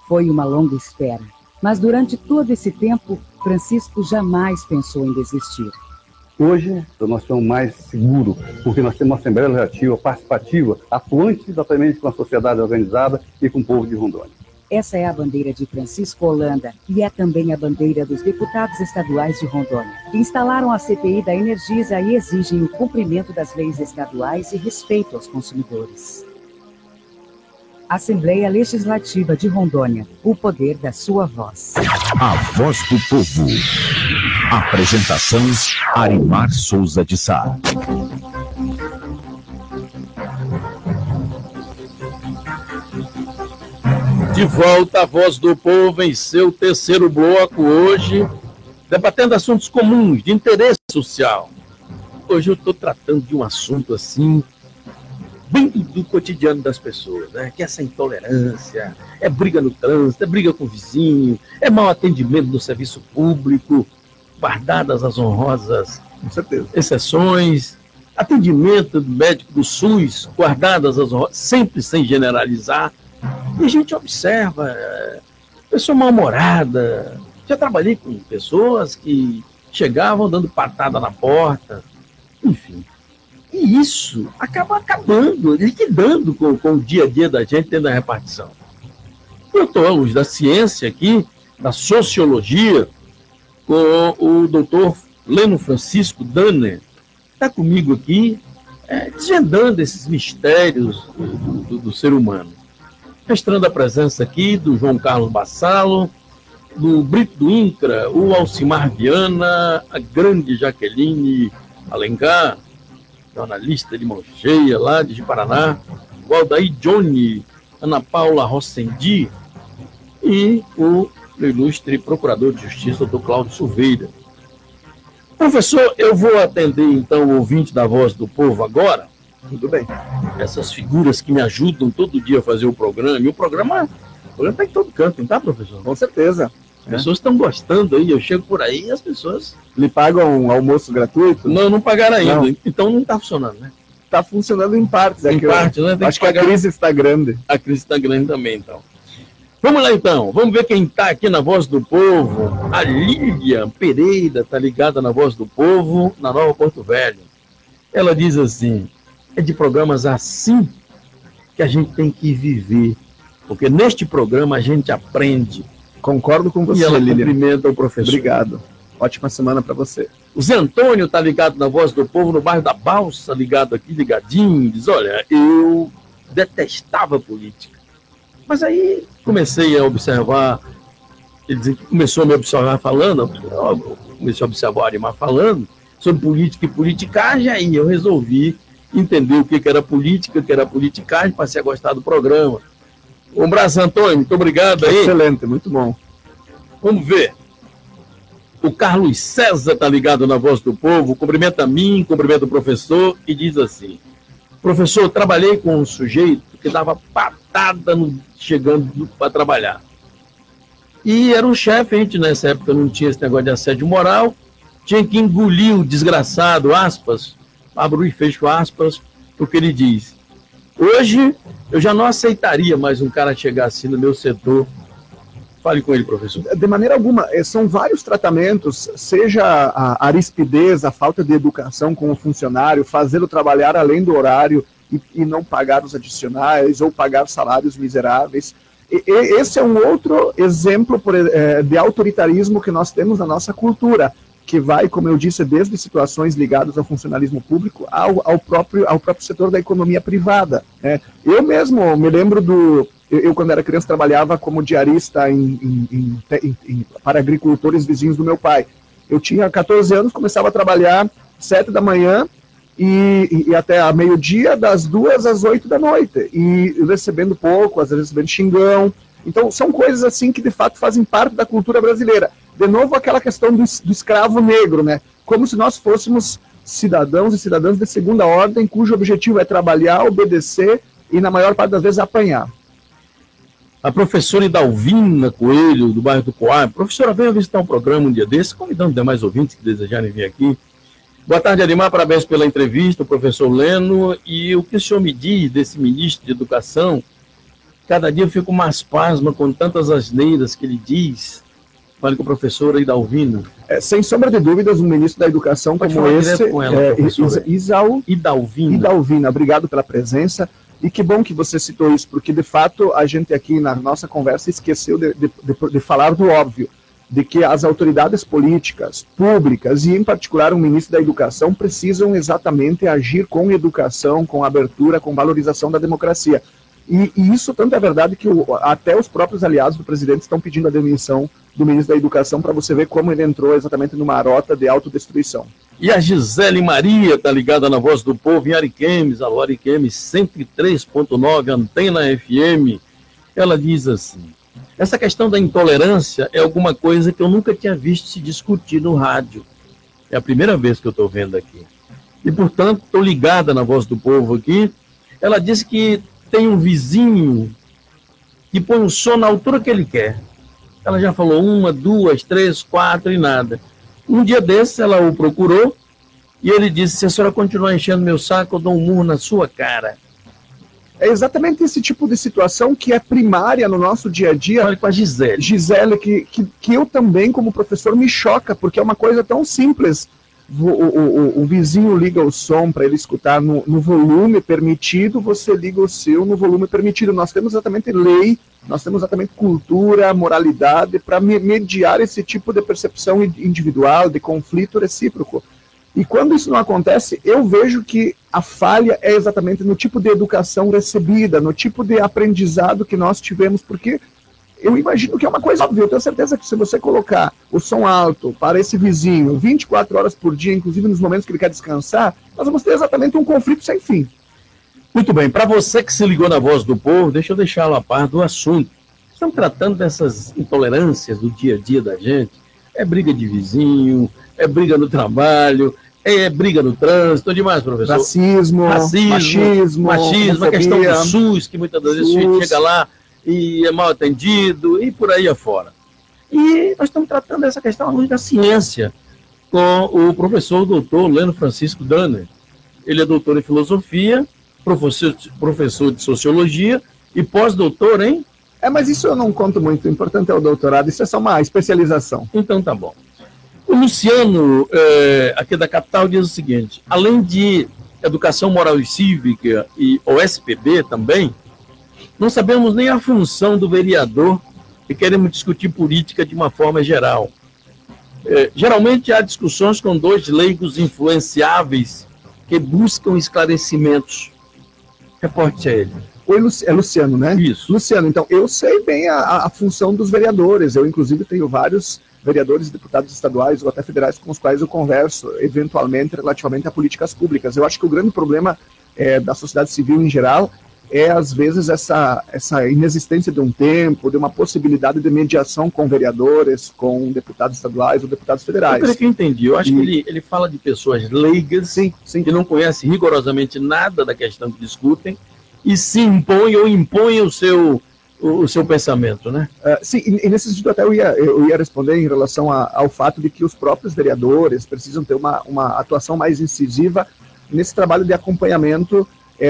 Foi uma longa espera. Mas durante todo esse tempo, Francisco jamais pensou em desistir. Hoje, nós estamos mais seguros, porque nós temos uma Assembleia Legislativa participativa, atuante exatamente com a sociedade organizada e com o povo de Rondônia. Essa é a bandeira de Francisco Holanda e é também a bandeira dos deputados estaduais de Rondônia, que instalaram a CPI da Energisa e exigem o cumprimento das leis estaduais e respeito aos consumidores. Assembleia Legislativa de Rondônia, o poder da sua voz. A voz do povo. Apresentação: Arimar Souza de Sá. De volta a voz do povo em seu terceiro bloco hoje, debatendo assuntos comuns, de interesse social. Hoje eu estou tratando de um assunto assim, bem do cotidiano das pessoas, né? Que é essa intolerância, é briga no trânsito, é briga com o vizinho, é mau atendimento no serviço público, guardadas as honrosas exceções, atendimento do médico do SUS, guardadas as honrosas, sempre sem generalizar. E a gente observa, pessoa mal-humorada. Já trabalhei com pessoas que chegavam dando patada na porta, enfim. E isso acaba acabando, liquidando com o dia a dia da gente dentro da repartição. Eu estou à luz da ciência aqui, da sociologia, com o doutor Leno Francisco Danner. Está comigo aqui, desvendando esses mistérios do ser humano. Registrando a presença aqui do João Carlos Bassalo, do Brito do Incra, o Alcimar Viana, a grande Jaqueline Alencar, jornalista de mão cheia lá de Paraná, o Aldair Johnny, Ana Paula Rossendi e o ilustre procurador de justiça, Dr. Cláudio Silveira. Professor, eu vou atender então o ouvinte da Voz do Povo agora. Tudo bem. Essas figuras que me ajudam todo dia a fazer o programa, e o programa está em todo canto, não tá, professor? Com certeza. As pessoas estão gostando aí, eu chego por aí e as pessoas... Lhe pagam um almoço gratuito? Não pagaram ainda, não. Então não está funcionando, né? Está funcionando em partes. Em partes, né? Acho que a crise está grande. A crise está grande também, então. Vamos lá, então. Vamos ver quem está aqui na Voz do Povo. A Lilian Pereira está ligada na Voz do Povo, na Nova Porto Velho. Ela diz assim, é de programas assim que a gente tem que viver, porque neste programa a gente aprende, Concordo com você, E ela Lilian. cumprimenta o professor. Obrigado. Ótima semana para você. O Zé Antônio está ligado na Voz do Povo, no bairro da Balsa, ligado aqui, ligadinho. Diz, olha, eu detestava política. Mas aí comecei a observar, ele diz que começou a me observar falando, comecei a observar o Arimar falando sobre política e politicagem, aí eu resolvi entender o que era política, o que era politicagem, passei a gostar do programa. Um abraço, Antônio, muito obrigado aí. Excelente, muito bom. Vamos ver. O Carlos César está ligado na Voz do Povo, cumprimenta a mim, cumprimenta o professor e diz assim: professor, trabalhei com um sujeito que dava patada chegando para trabalhar. E era um chefe, a gente nessa época não tinha esse negócio de assédio moral, tinha que engolir o desgraçado, aspas, abro e fecho aspas, porque ele diz: hoje eu já não aceitaria mais um cara chegar assim no meu setor. Fale com ele, professor. De maneira alguma, são vários tratamentos, seja a rispidez, a falta de educação com o funcionário, fazê-lo trabalhar além do horário e não pagar os adicionais ou pagar salários miseráveis. Esse é um outro exemplo de autoritarismo que nós temos na nossa cultura, que vai, como eu disse, desde situações ligadas ao funcionalismo público ao próprio setor da economia privada. Eu mesmo me lembro eu, quando era criança, trabalhava como diarista para agricultores vizinhos do meu pai. Eu tinha 14 anos, começava a trabalhar 7 da manhã e até a meio-dia, das 2 às 8 da noite. E recebendo pouco, às vezes recebendo xingão. Então, são coisas assim que, de fato, fazem parte da cultura brasileira. De novo, aquela questão do escravo negro, né? Como se nós fôssemos cidadãos e cidadãs de segunda ordem, cujo objetivo é trabalhar, obedecer e, na maior parte das vezes, apanhar. A professora Idalvina Coelho, do bairro do Coab. Professora, venha visitar um programa um dia desse, convidando demais ouvintes que desejarem vir aqui. Boa tarde, Arimar, parabéns pela entrevista, o professor Leno. E o que o senhor me diz desse ministro de Educação? Cada dia eu fico mais pasma com tantas asneiras que ele diz. Fale com a professora Idalvina. Sem sombra de dúvidas, um ministro da Educação Pode como esse, com ela, Idalvina, obrigado pela presença. E que bom que você citou isso, porque, de fato, a gente aqui na nossa conversa esqueceu de falar do óbvio, de que as autoridades políticas, públicas, e em particular o ministro da Educação, precisam exatamente agir com educação, com abertura, com valorização da democracia. E isso tanto é verdade que até os próprios aliados do presidente estão pedindo a demissão do ministro da Educação, para você ver como ele entrou exatamente numa rota de autodestruição. E a Gisele Maria está ligada na Voz do Povo em Ariquemes, alô Ariquemes 103.9, Antena FM. Ela diz assim: essa questão da intolerância é alguma coisa que eu nunca tinha visto se discutir no rádio. É a primeira vez que eu estou vendo aqui. E, portanto, estou ligada na Voz do Povo aqui. Ela disse que tem um vizinho que põe o som na altura que ele quer. Ela já falou 1, 2, 3, 4 e nada. Um dia desses, ela o procurou e ele disse: se a senhora continuar enchendo meu saco, eu dou um murro na sua cara. É exatamente esse tipo de situação que é primária no nosso dia a dia. Fale com a Gisele. Gisele, que eu também, como professor, me choca, porque é uma coisa tão simples. O vizinho liga o som para ele escutar no volume permitido, você liga o seu no volume permitido. Nós temos exatamente lei, nós temos exatamente cultura, moralidade para mediar esse tipo de percepção individual, de conflito recíproco. E quando isso não acontece, eu vejo que a falha é exatamente no tipo de educação recebida, no tipo de aprendizado que nós tivemos, porque eu imagino que é uma coisa óbvia. Eu tenho certeza que se você colocar o som alto para esse vizinho 24 horas por dia, inclusive nos momentos que ele quer descansar, nós vamos ter exatamente um conflito sem fim. Muito bem, para você que se ligou na Voz do Povo, deixa eu deixá-lo a par do assunto. Estamos tratando dessas intolerâncias do dia a dia da gente. É briga de vizinho, é briga no trabalho, é briga no trânsito, demais, professor. Racismo, machismo, a questão do SUS, que muitas das vezes a gente chega lá e é mal atendido, e por aí afora. E nós estamos tratando dessa questão à luz da ciência, com o professor doutor Leno Francisco Danner. Ele é doutor em filosofia, professor de sociologia e pós-doutor em... mas isso eu não conto muito, o importante é o doutorado, isso é só uma especialização. Então tá bom. O Luciano, aqui da capital, diz o seguinte: além de educação moral e cívica e OSPB também, não sabemos nem a função do vereador e queremos discutir política de uma forma geral. Geralmente há discussões com dois leigos influenciáveis que buscam esclarecimentos. Reporte a ele. Oi, é Luciano, né? Isso. Luciano, então, eu sei bem a função dos vereadores. Eu, inclusive, tenho vários vereadores e deputados estaduais ou até federais com os quais eu converso, eventualmente, relativamente a políticas públicas. Eu acho que o grande problema da sociedade civil em geral às vezes, essa inexistência de um tempo, de uma possibilidade de mediação com vereadores, com deputados estaduais ou deputados federais. Eu entendi. Eu acho que ele fala de pessoas leigas, sim, que não conhecem rigorosamente nada da questão que discutem e se impõem ou impõem o seu pensamento, né? Sim, e nesse sentido até eu ia responder em relação ao fato de que os próprios vereadores precisam ter uma atuação mais incisiva nesse trabalho de acompanhamento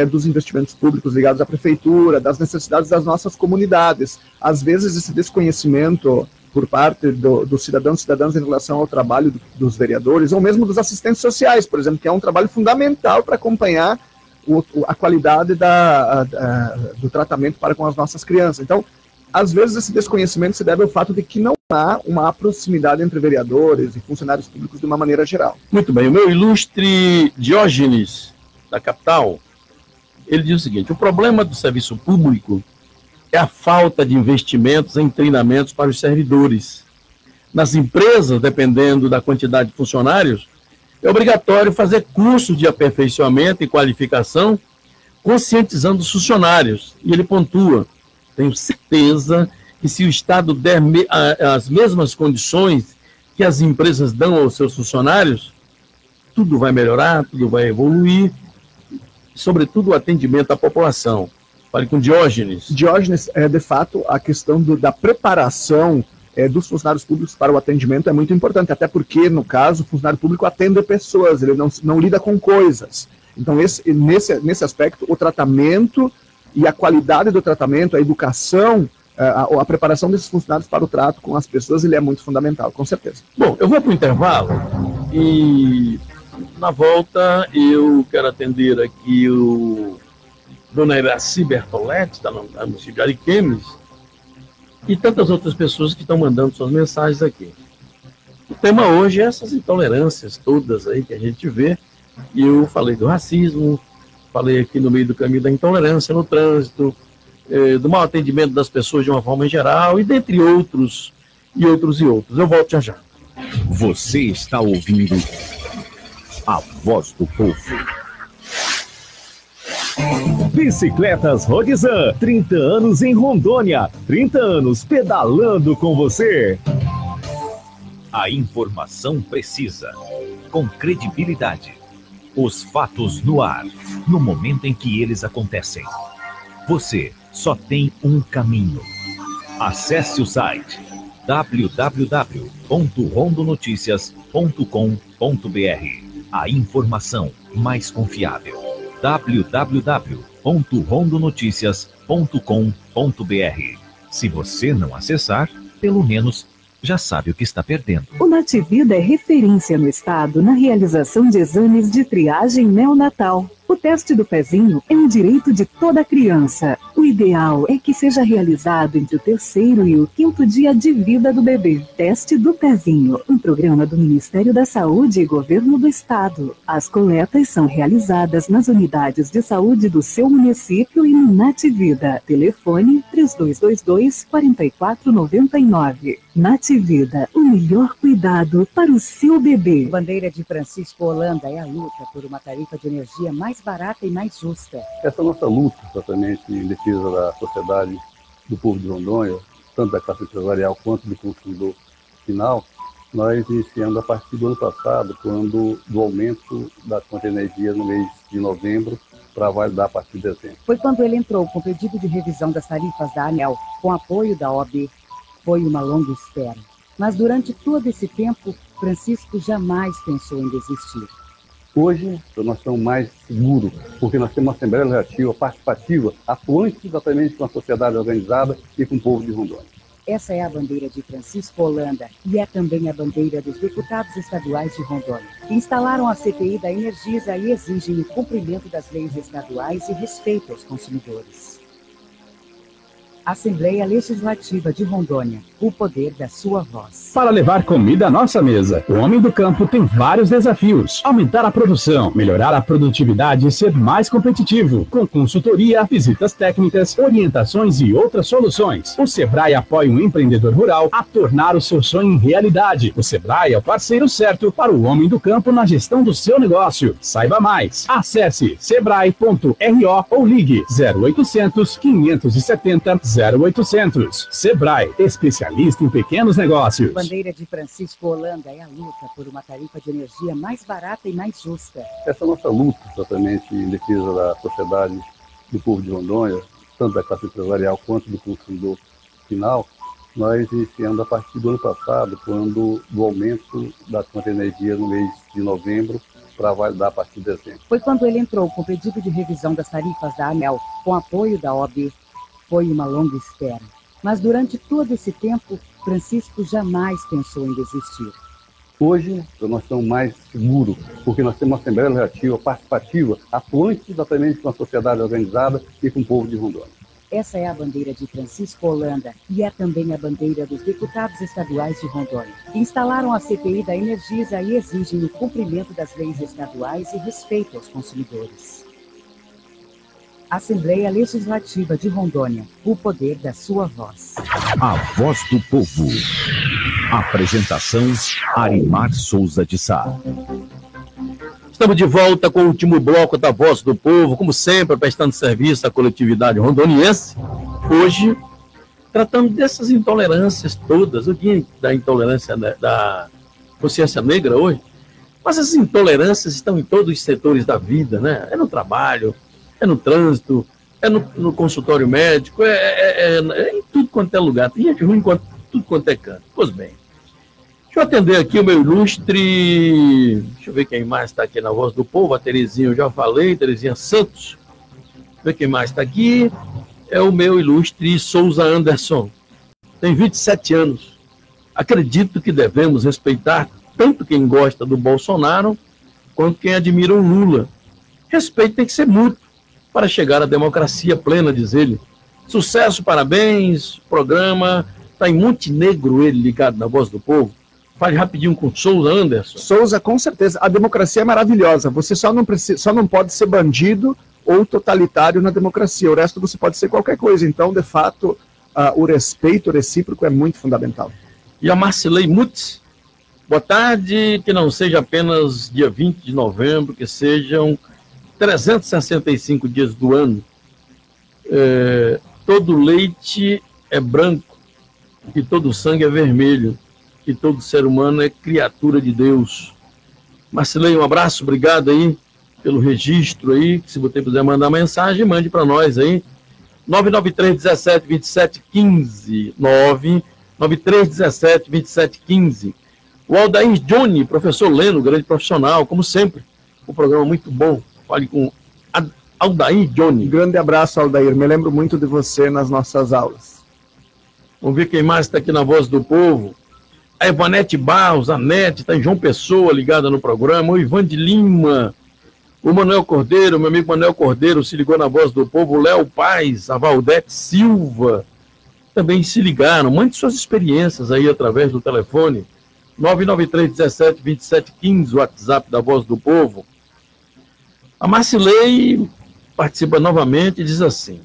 dos investimentos públicos ligados à prefeitura, das necessidades das nossas comunidades. Às vezes, esse desconhecimento por parte dos cidadãos e cidadãs em relação ao trabalho dos vereadores, ou mesmo dos assistentes sociais, por exemplo, que é um trabalho fundamental para acompanhar a qualidade do tratamento para com as nossas crianças. Então, às vezes, esse desconhecimento se deve ao fato de que não há uma proximidade entre vereadores e funcionários públicos de uma maneira geral. Muito bem. O meu ilustre Diógenes, da capital, ele diz o seguinte: o problema do serviço público é a falta de investimentos em treinamentos para os servidores. Nas empresas, dependendo da quantidade de funcionários, é obrigatório fazer curso de aperfeiçoamento e qualificação, conscientizando os funcionários. E ele pontua: tenho certeza que se o Estado der as mesmas condições que as empresas dão aos seus funcionários, tudo vai melhorar, tudo vai evoluir, sobretudo o atendimento à população. Fale com Diógenes. Diógenes, de fato, a questão da preparação dos funcionários públicos para o atendimento é muito importante, até porque, no caso, o funcionário público atende pessoas, ele não lida com coisas. Então, nesse aspecto, o tratamento e a qualidade do tratamento, a educação, a preparação desses funcionários para o trato com as pessoas, ele é muito fundamental, com certeza. Bom, eu vou para o intervalo e na volta eu quero atender aqui o Dona Iraci Bertoletti, da município de Ariquemes, e tantas outras pessoas que estão mandando suas mensagens aqui. O tema hoje é essas intolerâncias todas aí que a gente vê, e eu falei do racismo, falei aqui no meio do caminho da intolerância no trânsito, do mau atendimento das pessoas de uma forma geral, e dentre outros, e outros. Eu volto já já. Você está ouvindo a Voz do Povo. Bicicletas Rodizan, 30 anos em Rondônia, 30 anos pedalando com você. A informação precisa, com credibilidade. Os fatos no ar, no momento em que eles acontecem. Você só tem um caminho. Acesse o site www.rondonoticias.com.br. A informação mais confiável. www.rondonoticias.com.br. Se você não acessar, pelo menos já sabe o que está perdendo. O Nativida é referência no estado na realização de exames de triagem neonatal. O teste do pezinho é um direito de toda criança. O ideal é que seja realizado entre o 3º e o 5º dia de vida do bebê. Teste do pezinho, um programa do Ministério da Saúde e Governo do Estado. As coletas são realizadas nas unidades de saúde do seu município e no Nativida. Telefone 3222-4499. Nativida, o melhor cuidado para o seu bebê. Bandeira de Francisco Holanda é a luta por uma tarifa de energia mais barata e mais justa. Essa nossa luta, exatamente, em defesa da sociedade, do povo de Rondônia, tanto da classe empresarial quanto do consumidor final, nós iniciamos a partir do ano passado, do aumento da conta de energia no mês de novembro, para validar a partir de dezembro. Foi quando ele entrou com o pedido de revisão das tarifas da ANEEL, com apoio da OAB. Foi uma longa espera, mas durante todo esse tempo, Francisco jamais pensou em desistir. Hoje, nós estamos mais seguros, porque nós temos uma Assembleia Legislativa participativa, atuante exatamente com a sociedade organizada e com o povo de Rondônia. Essa é a bandeira de Francisco Holanda e é também a bandeira dos deputados estaduais de Rondônia, que instalaram a CPI da Energisa e exigem o cumprimento das leis estaduais e respeito aos consumidores. Assembleia Legislativa de Rondônia, o poder da sua voz. Para levar comida à nossa mesa, o homem do campo tem vários desafios. Aumentar a produção, melhorar a produtividade e ser mais competitivo. Com consultoria, visitas técnicas, orientações e outras soluções. O Sebrae apoia um empreendedor rural a tornar o seu sonho em realidade. O Sebrae é o parceiro certo para o homem do campo na gestão do seu negócio. Saiba mais. Acesse sebrae.ro ou ligue 0800 570 0800. Sebrae, especialista em pequenos negócios. Bandeira de Francisco Holanda é a luta por uma tarifa de energia mais barata e mais justa. Essa nossa luta, exatamente, em defesa da sociedade, do povo de Rondônia, tanto da classe empresarial quanto do consumidor final, nós iniciamos a partir do ano passado, quando do aumento da conta de energia no mês de novembro, para validar a partir de dezembro. Foi quando ele entrou com o pedido de revisão das tarifas da ANEEL, com apoio da OAB. Foi uma longa espera, mas durante todo esse tempo, Francisco jamais pensou em desistir. Hoje, nós estamos mais seguros, porque nós temos uma Assembleia Legislativa participativa, atuante exatamente com a sociedade organizada e com o povo de Rondônia. Essa é a bandeira de Francisco Holanda e é também a bandeira dos deputados estaduais de Rondônia. Instalaram a CPI da Energisa e exigem o cumprimento das leis estaduais e respeito aos consumidores. Assembleia Legislativa de Rondônia, o poder da sua voz. A voz do povo. Apresentação, Arimar Souza de Sá. Estamos de volta com o último bloco da Voz do Povo, como sempre, prestando serviço à coletividade rondoniense. Hoje, tratando dessas intolerâncias todas, o dia da intolerância da consciência negra hoje, mas essas intolerâncias estão em todos os setores da vida, né? É no trabalho, é no trânsito, é no consultório médico, é em tudo quanto é lugar. Tem gente ruim em tudo quanto é canto. Pois bem, deixa eu atender aqui o meu ilustre... Deixa eu ver quem mais está aqui na Voz do Povo. A Terezinha eu já falei, Terezinha Santos. Deixa eu ver quem mais está aqui. É o meu ilustre Souza Anderson. Tem 27 anos. Acredito que devemos respeitar tanto quem gosta do Bolsonaro quanto quem admira o Lula. Respeito tem que ser mútuo para chegar à democracia plena, diz ele. Sucesso, parabéns. O programa está em Montenegro, ele ligado na Voz do Povo. Fale rapidinho com Souza Anderson. Souza, com certeza. A democracia é maravilhosa. Você só não pode ser bandido ou totalitário na democracia. O resto você pode ser qualquer coisa. Então, de fato, o respeito recíproco é muito fundamental. E a Marcilei Mutz. Boa tarde. Que não seja apenas dia 20 de novembro, que sejam 365 dias do ano. Todo leite é branco e todo sangue é vermelho. Que todo ser humano é criatura de Deus. Marcilei, um abraço, obrigado aí pelo registro aí, que se você puder mandar mensagem, mande para nós aí, 993-17-27-15, 993-17-27-15. O Aldair Johnny, professor Leno, grande profissional, como sempre, um programa muito bom. Fale com Aldair Johnny. Grande abraço, Aldair, me lembro muito de você nas nossas aulas. Vamos ver quem mais está aqui na Voz do Povo. A Ivanete Barros, a Nete, está em João Pessoa, ligada no programa. O Ivan de Lima, o Manuel Cordeiro, meu amigo Manuel Cordeiro, se ligou na Voz do Povo. O Léo Paz, a Valdete Silva, também se ligaram. Mande suas experiências aí através do telefone. 993-17-27-15, o WhatsApp da Voz do Povo. A Marcilei participa novamente e diz assim.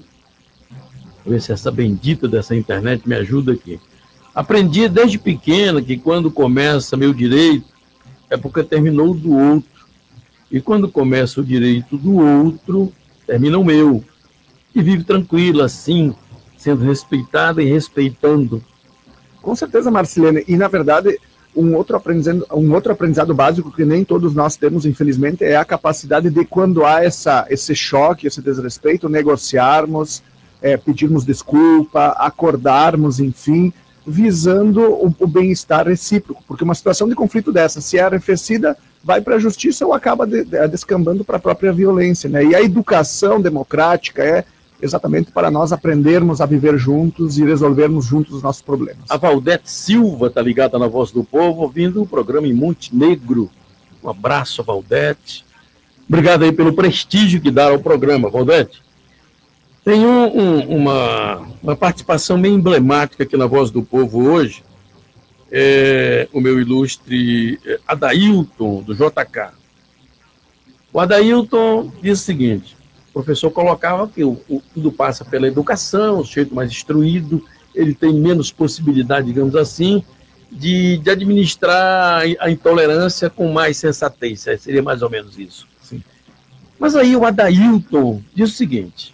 Vou ver se essa bendita dessa internet me ajuda aqui. Aprendi desde pequena que quando começa meu direito é porque terminou do outro. E quando começa o direito do outro, termina o meu. E vive tranquila assim, sendo respeitada e respeitando. Com certeza, Marcilene. E, na verdade, um outro aprendizado básico que nem todos nós temos, infelizmente, é a capacidade de, quando há esse choque, esse desrespeito, negociarmos, pedirmos desculpa, acordarmos, enfim, visando o bem-estar recíproco, porque uma situação de conflito dessa, se é arrefecida, vai para a justiça ou acaba descambando para a própria violência, né? E a educação democrática é exatamente para nós aprendermos a viver juntos e resolvermos juntos os nossos problemas. A Valdete Silva está ligada na Voz do Povo, ouvindo o programa em Montenegro. Um abraço, Valdete. Obrigado aí pelo prestígio que dá ao programa, Valdete. Tem uma participação meio emblemática aqui na Voz do Povo hoje, o meu ilustre Adailton, do JK. O Adailton diz o seguinte: o professor colocava que tudo passa pela educação, o sujeito mais instruído, ele tem menos possibilidade, digamos assim, de administrar a intolerância com mais sensatez. Seria mais ou menos isso. Sim. Mas aí o Adailton diz o seguinte: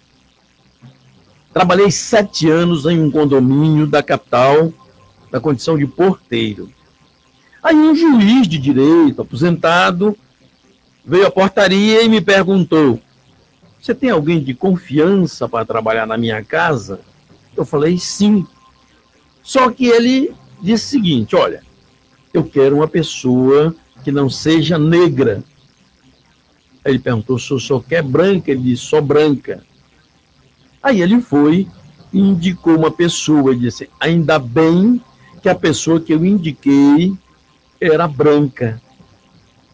trabalhei 7 anos em um condomínio da capital, na condição de porteiro. Aí um juiz de direito, aposentado, veio à portaria e me perguntou: você tem alguém de confiança para trabalhar na minha casa? Eu falei, sim. Só que ele disse o seguinte: olha, eu quero uma pessoa que não seja negra. Aí ele perguntou se o senhor quer branca, ele disse, só branca. Aí ele foi e indicou uma pessoa, e disse, ainda bem que a pessoa que eu indiquei era branca.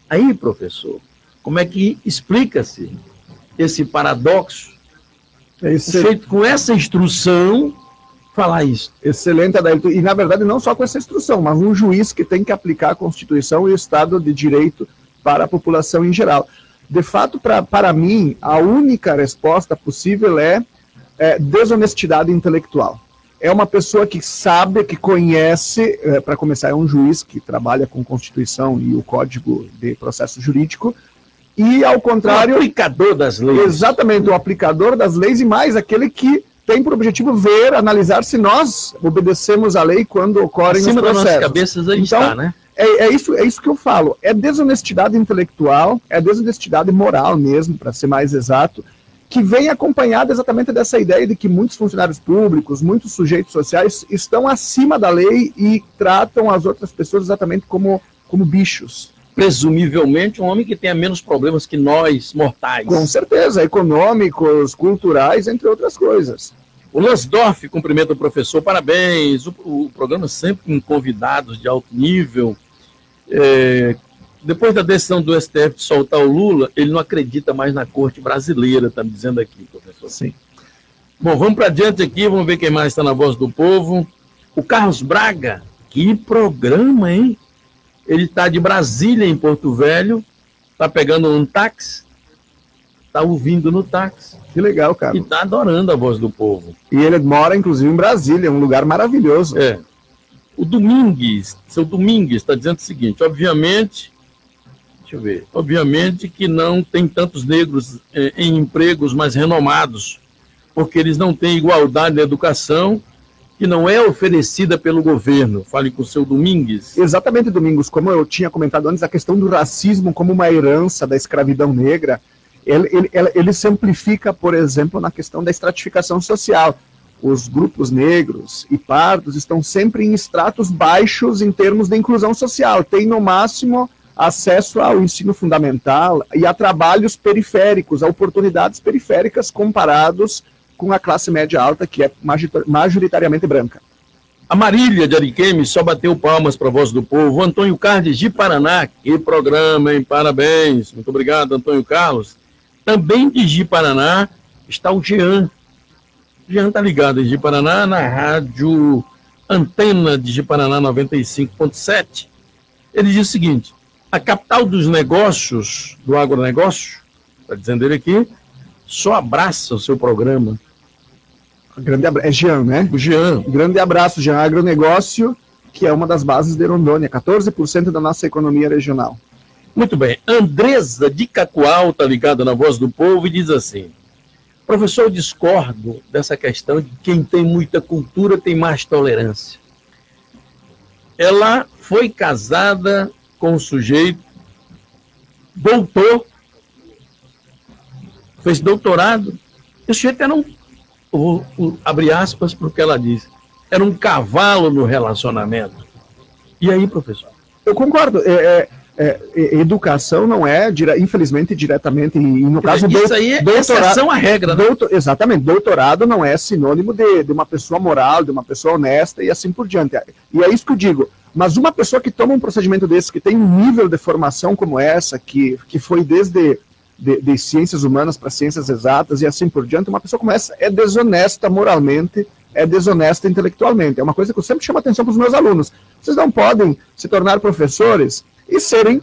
Aí, professor, como é que explica-se esse paradoxo? Feito com essa instrução, falar isso. Excelente, Adailton. E, na verdade, não só com essa instrução, mas um juiz que tem que aplicar a Constituição e o Estado de Direito para a população em geral. De fato, para mim, a única resposta possível é desonestidade intelectual. É uma pessoa que sabe, que conhece, para começar, é um juiz que trabalha com Constituição e o Código de Processo Jurídico, e, ao contrário... O aplicador das leis. Exatamente, o aplicador das leis, e mais, aquele que tem por objetivo ver, analisar se nós obedecemos a lei quando ocorrem os processos. Acima das nossas cabeças aí então, está, né? É isso que eu falo. É desonestidade intelectual, é desonestidade moral mesmo, para ser mais exato, que vem acompanhada exatamente dessa ideia de que muitos funcionários públicos, muitos sujeitos sociais estão acima da lei e tratam as outras pessoas exatamente como bichos. Presumivelmente um homem que tenha menos problemas que nós, mortais. Com certeza, econômicos, culturais, entre outras coisas. O Lansdorff cumprimenta o professor, parabéns. O programa sempre com convidados de alto nível. Depois da decisão do STF de soltar o Lula, ele não acredita mais na corte brasileira, está me dizendo aqui, professor. Sim. Bom, vamos para adiante aqui, vamos ver quem mais está na Voz do Povo. O Carlos Braga, que programa, hein? Ele está de Brasília, em Porto Velho, está pegando um táxi, está ouvindo no táxi. Que legal, cara. E está adorando a Voz do Povo. E ele mora, inclusive, em Brasília, um lugar maravilhoso. O Domingues, seu Domingues, está dizendo o seguinte, obviamente que não tem tantos negros em empregos mais renomados, porque eles não têm igualdade na educação, que não é oferecida pelo governo. Fale com o seu Domingues. Exatamente, Domingos. Como eu tinha comentado antes, a questão do racismo como uma herança da escravidão negra, ele simplifica, por exemplo, na questão da estratificação social. Os grupos negros e pardos estão sempre em estratos baixos em termos de inclusão social. Tem, no máximo, acesso ao ensino fundamental e a trabalhos periféricos, a oportunidades periféricas comparados com a classe média alta, que é majoritariamente branca. A Marília de Ariquemes só bateu palmas para a Voz do Povo. O Antônio Carlos de Paraná, que programa, hein? Parabéns. Muito obrigado, Antônio Carlos. Também de Ji-Paraná está o Jean. O Jean está ligado em Ji-Paraná, na rádio Antena de Ji-Paraná 95.7. Ele diz o seguinte: a capital dos negócios, do agronegócio, está dizendo ele aqui, só abraça o seu programa. Grande abraço. É Jean, né? O Jean. Grande abraço, Jean. Agronegócio, que é uma das bases de Rondônia, 14% da nossa economia regional. Muito bem. Andresa de Cacoal está ligada na Voz do Povo e diz assim: professor, eu discordo dessa questão de quem tem muita cultura tem mais tolerância. Ela foi casada com um sujeito, doutor, fez doutorado, e o sujeito era abre aspas para o que ela disse, era um cavalo no relacionamento. E aí, professor? Eu concordo. Educação não é, infelizmente, diretamente, e no caso... Isso aí é exceção à regra, né? Exatamente. Doutorado não é sinônimo de uma pessoa moral, de uma pessoa honesta e assim por diante. E é isso que eu digo. Mas uma pessoa que toma um procedimento desse, que tem um nível de formação como essa, que foi desde de ciências humanas para ciências exatas e assim por diante, uma pessoa como essa é desonesta moralmente, é desonesta intelectualmente. É uma coisa que eu sempre chamo a atenção para os meus alunos. Vocês não podem se tornar professores e serem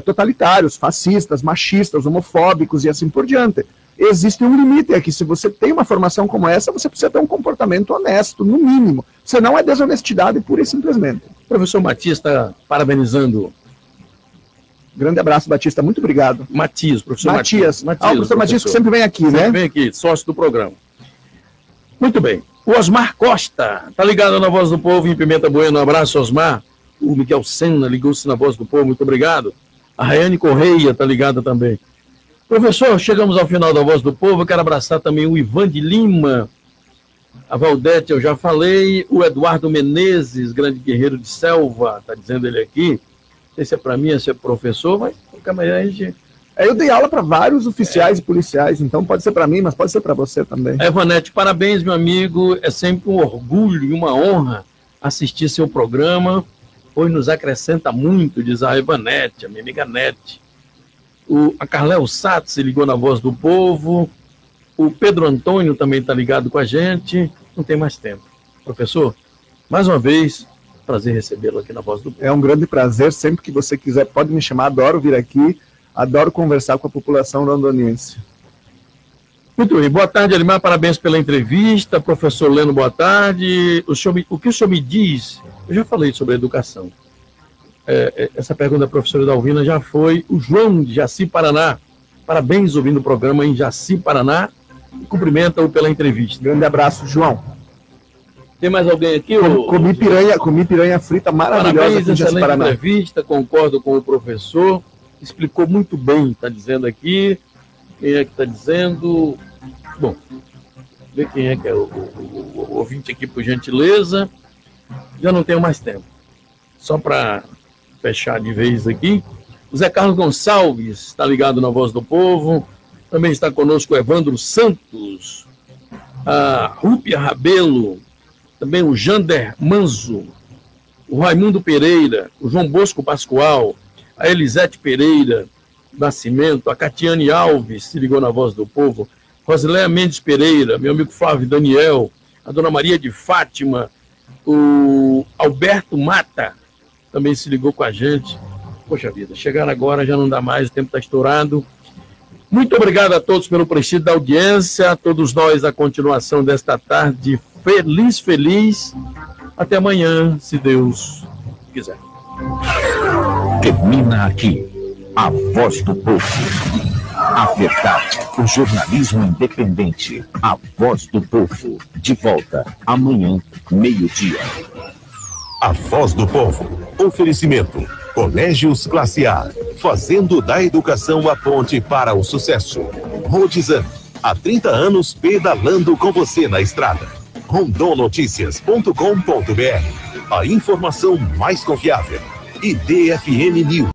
totalitários, fascistas, machistas, homofóbicos e assim por diante. Existe um limite aqui. Se você tem uma formação como essa, você precisa ter um comportamento honesto, no mínimo. Senão é desonestidade pura e simplesmente. Professor Batista, parabenizando. Grande abraço, Batista. Muito obrigado. Matias, professor Matias. Matias. O professor Matias que sempre vem aqui, né? Sempre vem aqui, sócio do programa. Muito bem. O Osmar Costa, tá ligado na Voz do Povo em Pimenta Bueno. Um abraço, Osmar. O Miguel Senna ligou-se na Voz do Povo, muito obrigado. A Rayane Correia tá ligada também. Professor, chegamos ao final da Voz do Povo. Eu quero abraçar também o Ivan de Lima, a Valdete, eu já falei, o Eduardo Menezes, grande guerreiro de selva, tá dizendo ele aqui. Não sei se é para mim, se é professor, mas qualquer maneira a gente... Eu dei aula para vários oficiais e policiais, então pode ser para mim, mas pode ser para você também. Evanete, parabéns, meu amigo. É sempre um orgulho e uma honra assistir seu programa, pois nos acrescenta muito, diz a Evanete, a minha amiga Nete. A Carléo Sato se ligou na Voz do Povo. O Pedro Antônio também está ligado com a gente. Não tem mais tempo. Professor, mais uma vez, prazer recebê-lo aqui na Voz do Povo. É um grande prazer. Sempre que você quiser, pode me chamar. Adoro vir aqui. Adoro conversar com a população rondoniense. Muito bem. Boa tarde, Elimar. Parabéns pela entrevista. Professor Leno, boa tarde. O que o senhor me diz? Eu já falei sobre a educação. Essa pergunta da professora Dalvina já foi. O João de Jaci, Paraná. Parabéns, ouvindo o programa em Jaci, Paraná. Cumprimenta-o pela entrevista. Grande abraço, João. Tem mais alguém aqui? Comi piranha frita maravilhosa. Parabéns, excelente entrevista. Concordo com o professor. Explicou muito bem, está dizendo aqui. Quem é que está dizendo? Bom, ver quem é que é o ouvinte aqui, por gentileza. Já não tenho mais tempo. Só para fechar de vez aqui. O Zé Carlos Gonçalves está ligado na Voz do Povo. Também está conosco o Evandro Santos, a Rúpia Rabelo, também o Jander Manzo, o Raimundo Pereira, o João Bosco Pascoal, a Elisete Pereira Nascimento, a Catiane Alves se ligou na Voz do Povo, Rosiléia Mendes Pereira, meu amigo Flávio Daniel, a Dona Maria de Fátima, o Alberto Mata também se ligou com a gente. Poxa vida, chegaram agora, já não dá mais, o tempo está estourado. Muito obrigado a todos pelo prestígio da audiência, a todos nós a continuação desta tarde feliz. Até amanhã, se Deus quiser. Termina aqui a Voz do Povo. A verdade, o jornalismo independente. A Voz do Povo. De volta amanhã, meio-dia. A Voz do Povo. Oferecimento. Colégios Classe A. Fazendo da educação a ponte para o sucesso. Rodizan. Há 30 anos pedalando com você na estrada. rondonoticias.com.br. A informação mais confiável. E DFM News.